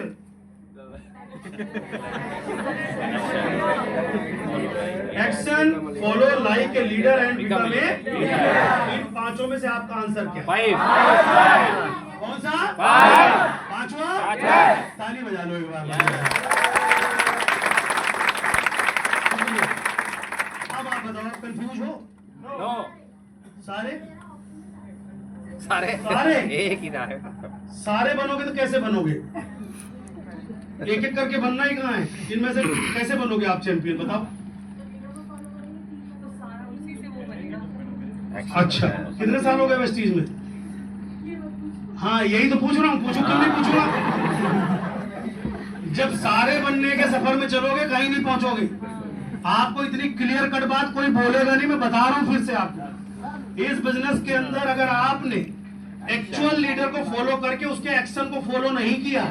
action, follow, like a leader and become a. इन 5 में से आपका आंसर क्या? 5। कौन सा? 5वां? ताली बजा लो एक बार। अब आप बताओ, कंफ्यूज हो? नो। सारे एक ही है। सारे बनोगे तो कैसे बनोगे? एक एक करके बनना ही कहाँ है? इनमें से कैसे बनोगे आप चैंपियन, बताओ। अच्छा, कितने साल हो गए वेस्टीज में? हाँ यही तो पूछ रहा हूँ, पूछू क्यों नहीं पूछूंगा। जब सारे बनने के सफर में चलोगे कहीं नहीं पहुंचोगे। आपको इतनी क्लियर कट बात कोई बोलेगा नहीं, मैं बता रहा हूं फिर से आपको। इस बिजनेस के अंदर अगर आपने एक्चुअल लीडर को फॉलो करके उसके एक्शन को फॉलो नहीं किया,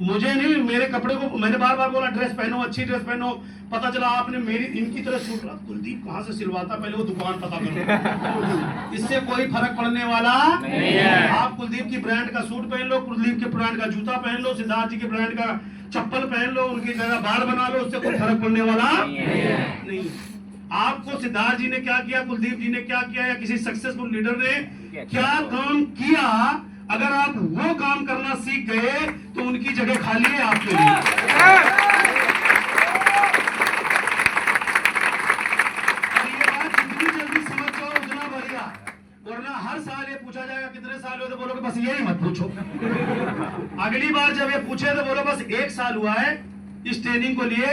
मुझे नहीं, मेरे कपड़े को मैंने बार बार बोला ड्रेस पहनो, अच्छी ड्रेस पहनो, पता चला आपने मेरी इनकी तरह सूट, कुलदीप कहाँ से सिलवाता, पहले वो दुकान पता करो। इससे कोई फर्क पड़ने वाला नहीं है। आप कुलदीप की ब्रांड का सूट पहन लो, कुलदीप के ब्रांड का जूता पहन लो, सिद्धार्थ जी के ब्रांड का चप्पल पहन लो, उनकी जगह बाल बना लो, उससे कोई फर्क पड़ने वाला नहीं। आपको सिद्धार्थ जी ने क्या किया, कुलदीप जी ने क्या किया, या किसी सक्सेसफुल लीडर ने क्या काम किया, अगर आप वो काम करना सीख गए तो उनकी जगह खाली है आपके लिए। ये बात जितनी जल्दी समझ जाओ उतना बढ़िया, वरना हर साल ये पूछा जाएगा कितने साल हुए, तो बोलोगे बस यही मत पूछो। अगली बार जब ये पूछे तो बोलो बस 1 साल हुआ है इस ट्रेनिंग को लिए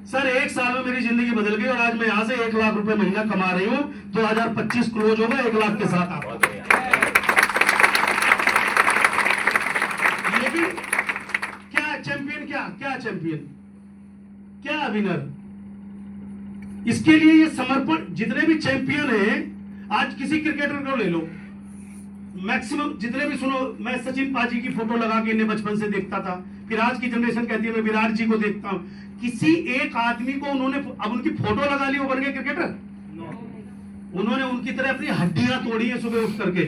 सर, 1 साल में मेरी जिंदगी बदल गई और आज मैं यहाँ से 1 लाख रुपए महीना कमा रही हूँ। 2025 क्लोज होगा 1 लाख के साथ। आप ये भी क्या चैंपियन, क्या चैंपियन, क्या विनर। इसके लिए ये समर्पण, जितने भी चैंपियन हैं, आज किसी क्रिकेटर को ले लो, मैक्सिमम जितने भी, सुनो, मैं सचिन पाजी की फोटो लगा के इन्हें बचपन से देखता था, फिर आज की जनरेशन कहती है मैं विराट जी को देखता हूं। किसी एक आदमी को उन्होंने अब उनकी फोटो लगा ली, वो बन गए क्रिकेटर? उन्होंने उनकी तरह अपनी हड्डियां तोड़ी है सुबह उठ करके।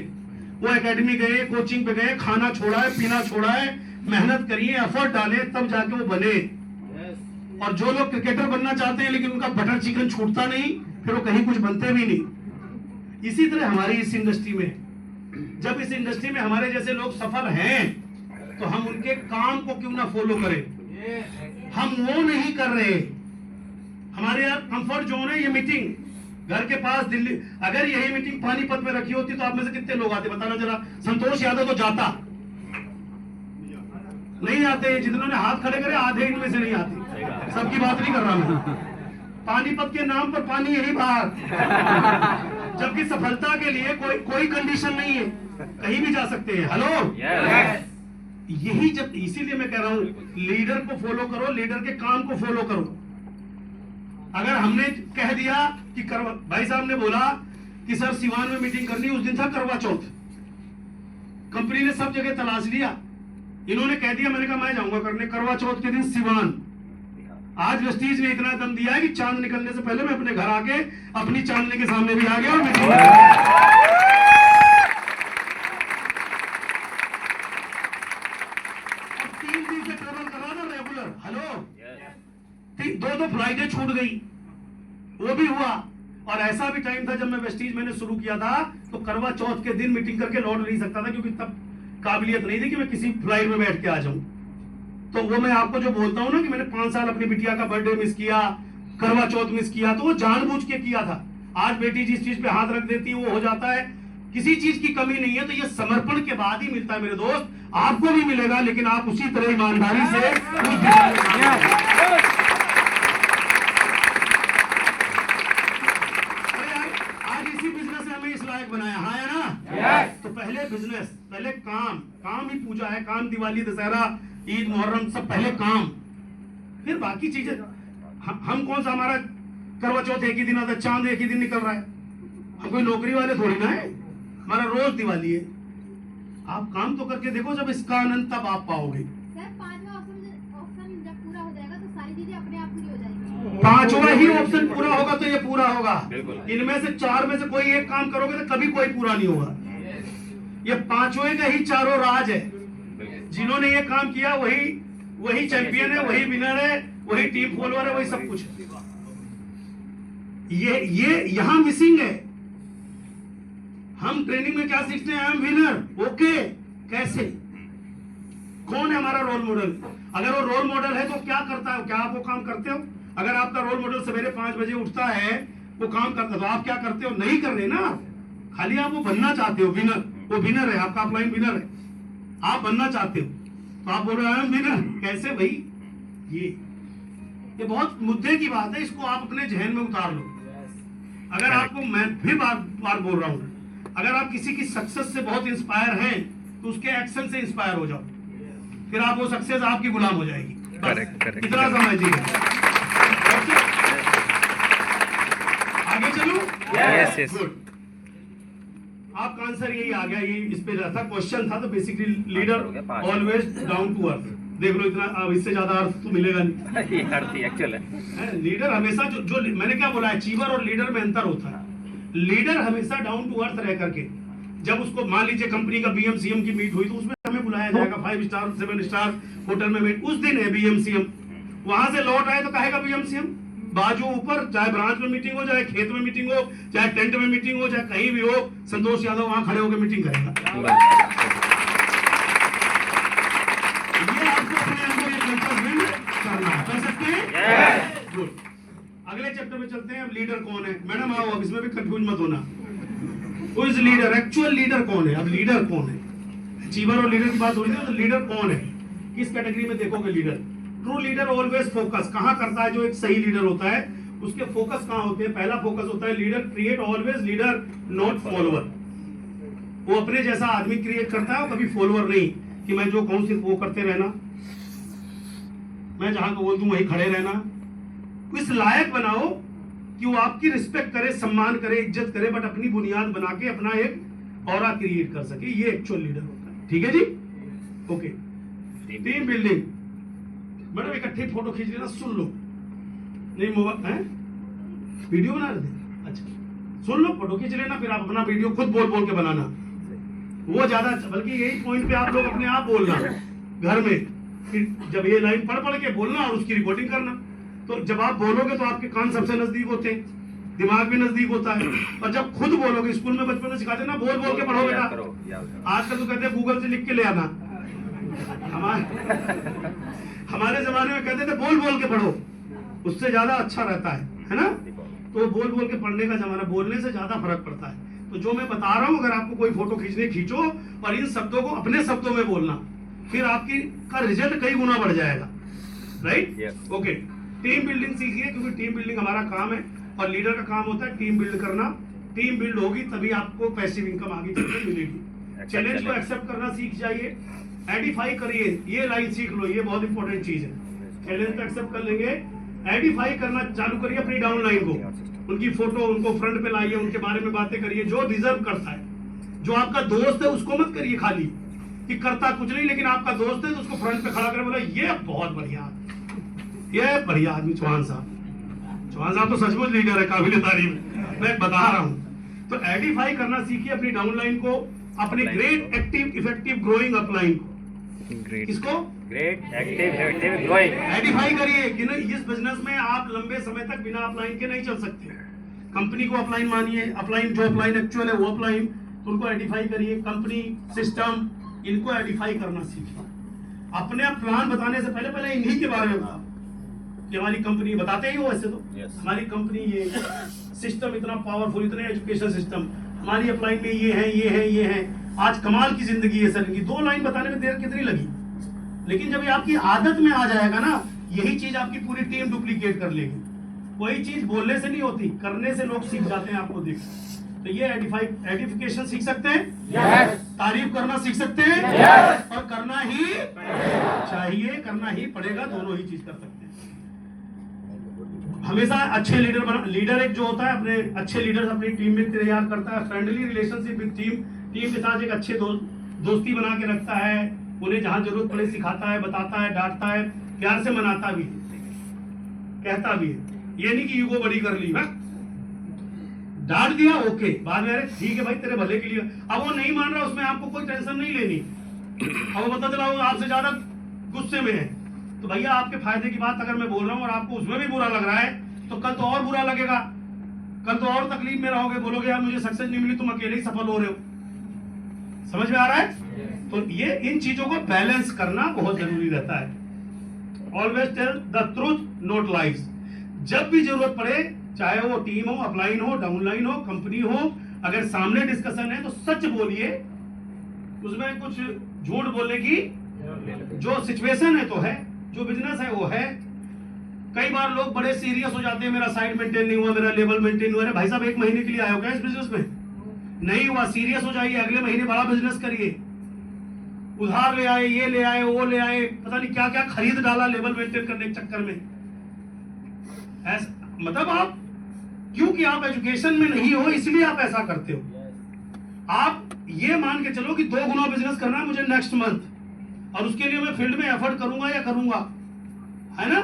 वो एकेडमी गए, कोचिंग पे गए, खाना छोड़ा है, पीना छोड़ा है, मेहनत करिए, एफर्ट डाले, तब जाके वो बने। और जो लोग क्रिकेटर बनना चाहते हैं लेकिन उनका बटर चिकन छूटता नहीं, फिर वो कहीं कुछ बनते भी नहीं। इसी तरह हमारी इस इंडस्ट्री में, जब इस इंडस्ट्री में हमारे जैसे लोग सफल हैं तो हम उनके काम को क्यों ना फॉलो करें। हम वो नहीं कर रहे। हमारे यहाँ कंफर्ट जोन है ये मीटिंग, घर के पास दिल्ली। अगर यही मीटिंग पानीपत में रखी होती तो आप में से कितने लोग आते बताना जरा। संतोष यादव तो जाता, नहीं आते। जिन्होंने हाथ खड़े करे आधे इनमें से नहीं आते। सबकी बात नहीं कर रहा मैं। पानीपत के नाम पर पानी यही बाहर, जबकि सफलता के लिए कोई कंडीशन नहीं है, कहीं भी जा सकते हैं। हेलो, यही जब, इसीलिए मैं कह रहा हूं लीडर को फॉलो करो, लीडर के काम को फॉलो करो। अगर हमने कह दिया कि भाई साहब ने बोला कि सर सिवान में मीटिंग करनी, उस दिन था करवा चौथ, कंपनी ने सब जगह तलाश लिया, इन्होंने कह दिया, मैंने कहा मैं जाऊंगा करने करवा चौथ के दिन सिवान। आज वेस्टीज ने इतना दम दिया है कि चांद निकलने से पहले मैं अपने घर आके अपनी चांदनी के सामने भी आ गया और मीटिंग 3 दिन से ट्रेवल करा ना रेगुलर। हेलो, 2 फ्लाइटें छूट गई, वो भी हुआ। और ऐसा भी टाइम था जब मैं वेस्टीज मैंने शुरू किया था तो करवा चौथ के दिन मीटिंग करके लौट नहीं सकता था, क्योंकि तब काबिलियत नहीं थी कि मैं किसी फ्लाइट में बैठ के आ जाऊं। तो वो मैं आपको जो बोलता हूं ना कि मैंने 5 साल अपनी बिटिया का बर्थडे मिस किया, करवा चौथ मिस किया, तो वो जानबूझ के किया था। आज बेटी जिस चीज पे हाथ रख देती है वो हो जाता है, किसी चीज की कमी नहीं है। तो ये समर्पण के बाद ही मिलता है मेरे दोस्त, आपको भी मिलेगा, लेकिन आप उसी तरह ईमानदारी से आज इसी बिजनेस ने हमें इस लायक बनाया। हाँ है ना? तो पहले बिजनेस, पहले काम ही पूजा है। काम, दिवाली, दशहरा, ईद, मुहर्रम, सब पहले काम, फिर बाकी चीजें। हम कौन सा, हमारा करवा चौथ एक ही दिन आता है, चांद एक ही दिन निकल रहा है, हम कोई नौकरी वाले थोड़ी ना है, हमारा रोज दिवाली है। आप काम तो करके देखो, जब इसका आनंद तब आप पाओगे। सर, 5वां ऑप्शन जब पूरा हो जाएगा तो सारी चीजें अपने आप पूरी हो जाएंगी। 5वां ही ऑप्शन पूरा होगा तो ये पूरा होगा। इनमें से 4 में से कोई एक काम करोगे तो कभी कोई पूरा नहीं होगा। ये 5वें का ही चारों राज है। जिन्होंने ये काम किया वही चैंपियन है, वही विनर है, वही टीम फॉलोअर है, वही सब कुछ है। ये यहां मिसिंग है। हम ट्रेनिंग में क्या सीखते हैं? I am winner. ओके, कैसे? कौन है हमारा रोल मॉडल? अगर वो रोल मॉडल है तो क्या करता है? क्या आप वो काम करते हो? अगर आपका रोल मॉडल सवेरे 5 बजे उठता है, वो काम करता है, तो आप क्या करते हो? नहीं कर रहे ना, खाली आप वो बनना चाहते हो विनर। वो विनर है, आपका अपलाइन विनर है, आप बनना चाहते हो, तो आप बोल रहे हैं विनर। कैसे भाई? ये बहुत मुद्दे की बात है, इसको आप अपने जहन में उतार लो। अगर आपको, मैं फिर बार बोल रहा हूं, अगर आप किसी की सक्सेस से बहुत इंस्पायर हैं तो उसके एक्शन से इंस्पायर हो जाओ, फिर आप वो सक्सेस आपकी गुलाम हो जाएगी। करेक्ट। इतना समझिए। आगे चलूं? यस। गुड। आपका आंसर यही आ गया। ये इस पे था, क्वेश्चन था। तो basically leader always down to earth. देख लो, इतना, अब इससे ज्यादा अर्थ तो मिलेगा नहीं। एक्चुअल है। लीडर हमेशा जो मैंने क्या बोला, अचीवर और लीडर में अंतर होता है। लीडर हमेशा डाउन टू अर्थ रह करके, जब उसको मान लीजिए कंपनी का BM-CM की मीट हुई तो उसमें हमें बुलाया जाएगा, 5 स्टार 7 स्टार होटल में मीट, उस दिन है BM-CM। वहां से लौट आए तो कहेगा BM-CM। बाजू ऊपर, चाहे ब्रांच में मीटिंग हो, चाहे खेत में मीटिंग हो, चाहे टेंट में मीटिंग हो, चाहे कहीं भी हो, संतोष यादव वहां खड़े होकर मीटिंग करेगा। ये आपको अपने अंदर ये कल्चर बिल्ड करना है। कर सकते हैं? गुड। अगले चैप्टर में चलते हैं। अब लीडर कौन है? मैडम आओ, अब इसमें भी कंफ्यूज मत होना। Who is leader? Actual leader कौन है? अब लीडर कौन है? अचीवर और लीडर की बात हो रही थी, तो लीडर कौन है? किस कैटेगरी में देखोगे leader? True leader always focus कहां करता है? जो एक सही लीडर होता है उसके फोकस कहां होते हैं? पहला फोकस होता है leader create always leader not follower. वो अपने जैसा आदमी क्रिएट करता है, कभी फॉलोअर नहीं कि मैं जो कहूं सिर्फ वो करते रहना, मैं जहां को बोल दूं वहीं खड़े रहना। इस लायक बनाओ कि वो आपकी रिस्पेक्ट करे, सम्मान करे, इज्जत करे, बट अपनी बुनियाद बना के अपना एक ऑरा क्रिएट कर सके। ये एक्चुअल लीडर होता है। ठीक है जी? ओके। टीम बिल्डिंग, मैडम इकट्ठे फोटो खींच लेना, सुन लो। नहीं मोबाइल है, वीडियो बना रहे थे, अच्छा सुन लो, फोटो खींच लेना, फिर आप अपना वीडियो खुद बोल बोल के बनाना, वो ज्यादा अच्छा। बल्कि यही पॉइंट पे आप लोग अपने आप बोलना घर में, कि जब ये लाइन पढ़ पढ़ के बोलना और उसकी रिकॉर्डिंग करना। तो जब आप बोलोगे तो आपके कान सबसे नजदीक होते हैं, दिमाग भी नजदीक होता है। और जब खुद बोलोगे, स्कूल में बचपन में सिखाते ना, बोल बोल के पढ़ो बेटा। आजकल तो कहते हैं गूगल से लिख के ले आना, हमारे जमाने में कहते थे बोल बोल के पढ़ो, उससे ज्यादा अच्छा रहता है ना। तो बोल बोल के पढ़ने का जमाना, बोलने से ज्यादा फर्क पड़ता है। तो जो मैं बता रहा हूँ, अगर आपको कोई फोटो खींचने, खींचो और इन शब्दों को अपने शब्दों में बोलना, फिर आपकी का रिजल्ट कई गुना बढ़ जाएगा। Right, okay. टीम बिल्डिंग सीखिए, क्योंकि टीम बिल्डिंग हमारा काम है और लीडर का काम होता है टीम बिल्ड करना। टीम बिल्ड होगी तभी आपको पैसिव इनकम आगे चलकर मिलेगी। चैलेंज को एक्सेप्ट करना सीख जाइए, एडिफाई करिए, ये लाइन सीख लो, ये बहुत इंपॉर्टेंट चीज है। चैलेंज को एक्सेप्ट कर लेंगे, एडिफाई करना चालू करिए अपनी डाउन लाइन को, उनकी फोटो उनको फ्रंट पे लाइए, उनके बारे में बातें करिए, जो डिजर्व करता है। जो आपका दोस्त है उसको मत करिए खाली कि करता कुछ नहीं, लेकिन आपका दोस्त है तो उसको फ्रंट पे खड़ा कर बोला ये बहुत बढ़िया, ये बढ़िया आदमी चौहान साहब। चौहान साहब तो सचमुच लीडर है, काबिल तारीफ, मैं बता रहा हूँ। तो एडिफाई करना सीखिए अपनी डाउनलाइन को, अपनी great active effective growing upline को। किसको? Great active effective growing Edify करिए कि नहीं, इस बिजनेस में आप लंबे समय तक बिना अपलाइन के नहीं चल सकते। कंपनी को अपलाइन मानिए, अपलाइन जो अपलाइन एक्चुअल है वो अपलाइन, तो उनको एडिफाई करिए। कंपनी, सिस्टम, इनको एडिफाई करना सीखिए। अपने प्लान बताने से पहले पहले इन्हीं के बारे में बताओ कि हमारी कंपनी, बताते ही हो वैसे तो हमारी कंपनी ये सिस्टम इतना पावरफुल, इतने एजुकेशन सिस्टम, हमारी अपलाइन में ये है, ये है, ये है, आज कमाल की जिंदगी है सर इनकी। 2 लाइन बताने में देर कितनी लगी, लेकिन जब ये आपकी आदत में आ जाएगा ना, यही चीज आपकी पूरी टीम डुप्लीकेट कर लेगी। कोई चीज बोलने से नहीं होती, करने से लोग सीख जाते हैं, आपको देख। तो ये एडिफिकेशन सीख सकते हैं, तारीफ करना सीख सकते हैं, और करना ही चाहिए, करना ही पड़ेगा, दोनों ही चीज कर सकते हैं। हमेशा अच्छे लीडर बना, लीडर एक जो होता है अपने अच्छे लीडर अपनी टीम में तैयार करता है, friendly relationship with team, team के साथ एक अच्छे दोस्ती बना के रखता है, उन्हें जहां जरूरत पड़े सिखाता है, बताता है, डांटता है, प्यार से मनाता भी, कहता भी है। ये नहीं कि ईगो बड़ी कर ली, डांट दिया ओके, बाद में अरे ठीक है भाई तेरे भले के लिए, अब वो नहीं मान रहा, उसमें आपको कोई टेंशन नहीं लेनी। अब वो पता चला वो आपसे ज्यादा गुस्से में है, तो भैया आपके फायदे की बात अगर मैं बोल रहा हूँ और आपको उसमें भी बुरा लग रहा है, तो कल तो और बुरा लगेगा, कल तो और तकलीफ में रहोगे, बोलोगे यार मुझे सक्सेस नहीं मिली, तुम अकेले ही सफल हो रहे हो। समझ में आ रहा है? तो ये इन चीजों को बैलेंस करना बहुत जरूरी रहता है। Always tell the truth not lies. जब भी जरूरत पड़े, चाहे वो टीम हो, अपलाइन हो, डाउनलाइन हो, कंपनी हो, अगर सामने डिस्कशन है तो सच बोलिए, उसमें कुछ झूठ बोलने की, जो सिचुएशन है तो है, जो बिजनेस है वो है। कई बार लोग बड़े सीरियस हो जाते हैं, मेरा साइड मेंटेन नहीं हुआ, मेरा लेवल मेंटेन हुआ। अरे भाई साहब 1 महीने के लिए आए हो क्या इस बिजनेस में? नहीं हुआ, सीरियस हो जाइए, अगले महीने बड़ा बिजनेस करिए। उधार ले आए, ये ले आए, वो ले आए, पता नहीं क्या क्या खरीद डाला लेवल मेंटेन करने के चक्कर में। ऐसा मतलब आप, क्योंकि आप एजुकेशन में नहीं हो इसलिए आप ऐसा करते हो। आप ये मान के चलो कि 2 गुना बिजनेस करना है मुझे नेक्स्ट मंथ, और उसके लिए मैं फील्ड में एफर्ट करूंगा या करूंगा, है ना?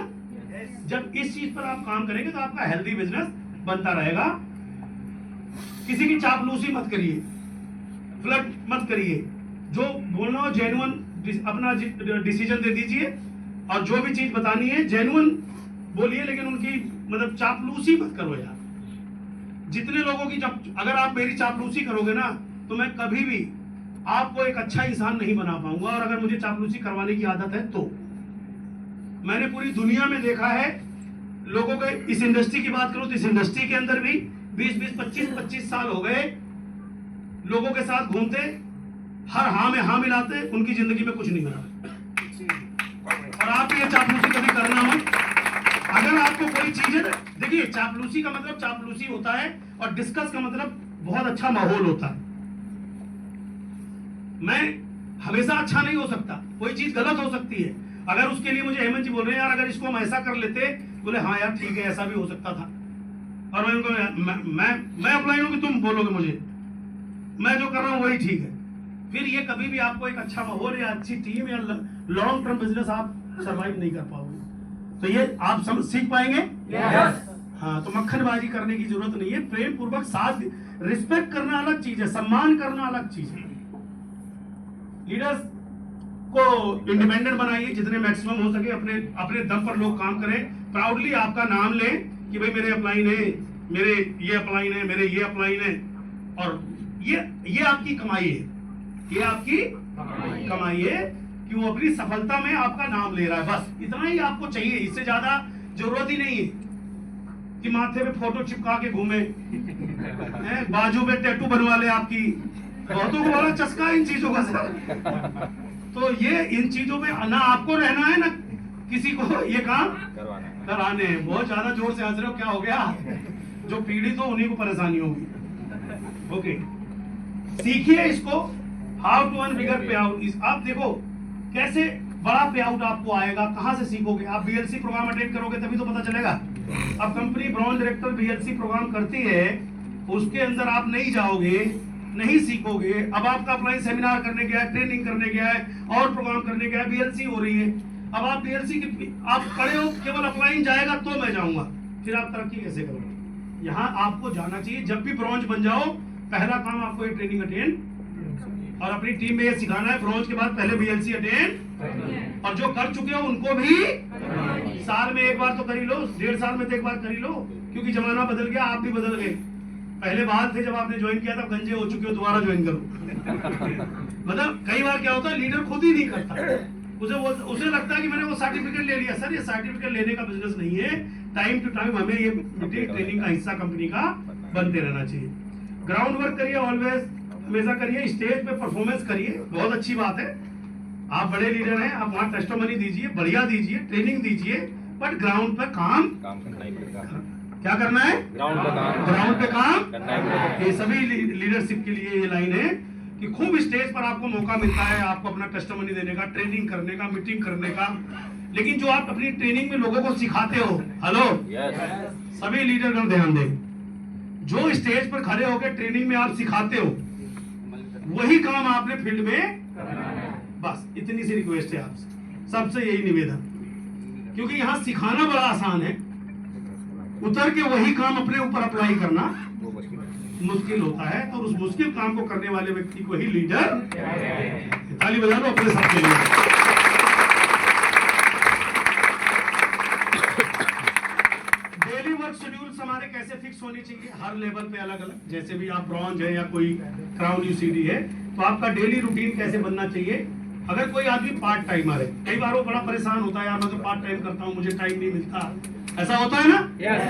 जब इस चीज पर आप काम करेंगे तो आपका हेल्दी बिजनेस बनता रहेगा। किसी की चापलूसी मत करिए, फ्लर्ट मत करिए, जो बोलना हो जेन्युइन अपना डिसीजन दे दीजिए, और जो भी चीज बतानी है जेन्युइन बोलिए, लेकिन उनकी मतलब चापलूसी मत करो यार। जितने लोगों की, जब अगर आप मेरी चापलूसी करोगे ना, तो मैं कभी भी आपको एक अच्छा इंसान नहीं बना पाऊंगा। और अगर मुझे चापलूसी करवाने की आदत है तो मैंने पूरी दुनिया में देखा है लोगों के, इस इंडस्ट्री की बात करूं तो इस इंडस्ट्री के अंदर भी 20-20, 25-25 साल हो गए लोगों के साथ घूमते, हर हाँ में हाँ मिलाते, उनकी जिंदगी में कुछ नहीं मिला। और आप ये चापलूसी कभी करना मत। अगर आपको कोई चीज है, देखिए चापलूसी का मतलब चापलूसी होता है, और डिस्कस का मतलब बहुत अच्छा माहौल होता है। मैं हमेशा अच्छा नहीं हो सकता, कोई चीज गलत हो सकती है। अगर उसके लिए मुझे हेमंत जी बोल रहे हैं यार अगर इसको हम ऐसा कर लेते, बोले हाँ यार ठीक है ऐसा भी हो सकता था, और मैं उनको मैं अप्लाई हूं कि तुम बोलोगे मुझे, मैं जो कर रहा हूं वही ठीक है, फिर ये कभी भी आपको एक अच्छा माहौल या अच्छी टीम या लॉन्ग टर्म बिजनेस आप सर्वाइव नहीं कर पाओगे। तो ये आप सब सीख पाएंगे। हाँ, तो मक्खनबाजी करने की जरूरत नहीं है। प्रेम पूर्वक साथ, रिस्पेक्ट करना अलग चीज है, सम्मान करना अलग चीज है। लीडर्स को इंडिपेंडेंट बनाइए, जितने मैक्सिमम हो सके अपने अपने दम पर लोग काम करें। प्राउडली आपका नाम लें कि भाई मेरे अपलाइन है, मेरे ये अपलाइन है, मेरे ये अपलाइन है, और ये आपकी कमाई है, ये आपकी कमाई है कि वो अपनी सफलता में आपका नाम ले रहा है। बस इतना ही आपको चाहिए, इससे ज्यादा जरूरत ही नहीं है कि माथे पे फोटो चिपका के घूमे, बाजू पे टैटू बनवा ले आपकी। बहुतों को बड़ा चस्का है इन चीजों का सर। तो ये इन चीजों में ना आपको रहना है ना किसी को ये काम कराने हैं। बहुत ज्यादा जोर से हंस रहे हो, क्या हो गया? जो पीड़ित हो उन्हीं को परेशानी होगी। ओके, सीखिए इसको, हाउ टू अर्न बिगर पे आउट। आप देखो कैसे बड़ा पे आउट आपको आएगा, कहां से सीखोगे? आप बीएलसी प्रोग्राम अटेंड करोगे तभी तो पता चलेगा। अब company branch director BLC programme करती है, उसके अंदर आप नहीं जाओगे, नहीं सीखोगे। अब आपका अपलाइन सेमिनार करने गया है, ट्रेनिंग करने गया है, और प्रोग्राम करने गया है, बीएलसी हो रही है। अब आप बीएलसी की आप खड़े हो, केवल अपलाइन जाएगा तो मैं जाऊंगा, फिर आप तरक्की कैसे करोगे? यहाँ आपको जाना चाहिए। जब भी ब्रॉन्ज बन जाओ, पहला काम आपको ये ट्रेनिंग अटेंड और अपनी टीम में ये सिखाना है। ब्रॉन्ज के बाद पहले बीएलसी अटेंड, और जो कर चुके हो उनको भी साल में एक बार तो कर ही लो, 1.5 साल में तो एक बार कर ही लो, क्योंकि जमाना बदल गया, आप भी बदल गए। पहले बाल थे जब आपने ज्वाइन किया था, गंजे हो चुके हो, दोबारा ज्वाइन करो। मतलब कई बार क्या होता है, लीडर खुद ही नहीं करता, उसे लगता है कि मैंने वो सर्टिफिकेट ले लिया। सर, ये सर्टिफिकेट लेने का बिजनेस नहीं है। टाइम टू टाइम हमें ये ट्रेनिंग का हिस्सा कंपनी का बनते रहना चाहिए। ग्राउंड वर्क करिए, ऑलवेज हमेशा करिए। स्टेज पे परफॉर्मेंस करिए, बहुत अच्छी बात है। आप बड़े लीडर हैं, आप वहाँ टेस्टिमनी दीजिए, बढ़िया दीजिए, ट्रेनिंग दीजिए, बट ग्राउंड पे काम करना ही पड़ेगा। क्या करना है? ग्राउंड पे काम करना ही पड़ेगा। ये सभी लीडरशिप के लिए ये लाइन है कि खूब स्टेज पर आपको मौका मिलता है आपको अपना टेस्टिमनी देने का, ट्रेनिंग करने का, मीटिंग करने का, लेकिन जो आप अपनी ट्रेनिंग में लोगों को सिखाते हो, हेलो सभी लीडर ध्यान दें, जो स्टेज पर खड़े होकर ट्रेनिंग में आप सिखाते हो, वही काम आपने फील्ड में बस इतनी सी रिक्वेस्ट है आपसे, सबसे यही निवेदन। क्योंकि यहाँ सिखाना बड़ा आसान है, उतर के वही काम अपने ऊपर अप्लाई करना मुश्किल होता है। तो उस मुश्किल काम को करने वाले व्यक्ति को ही लीडर, ताली बजा लो अपने साथ के लिए। डेली वर्क शेड्यूल्स हमारे कैसे फिक्स होने चाहिए? हर लेवल पे अलग अलग, जैसे भी आप ब्रॉन्ज है या कोई क्राउन यूसीडी है, तो आपका डेली रूटीन कैसे बनना चाहिए? अगर कोई आदमी पार्ट टाइमर है, कई बार वो बड़ा परेशान होता है, यार मैं तो पार्ट टाइम करता हूँ, मुझे टाइम नहीं मिलता, ऐसा होता है ना?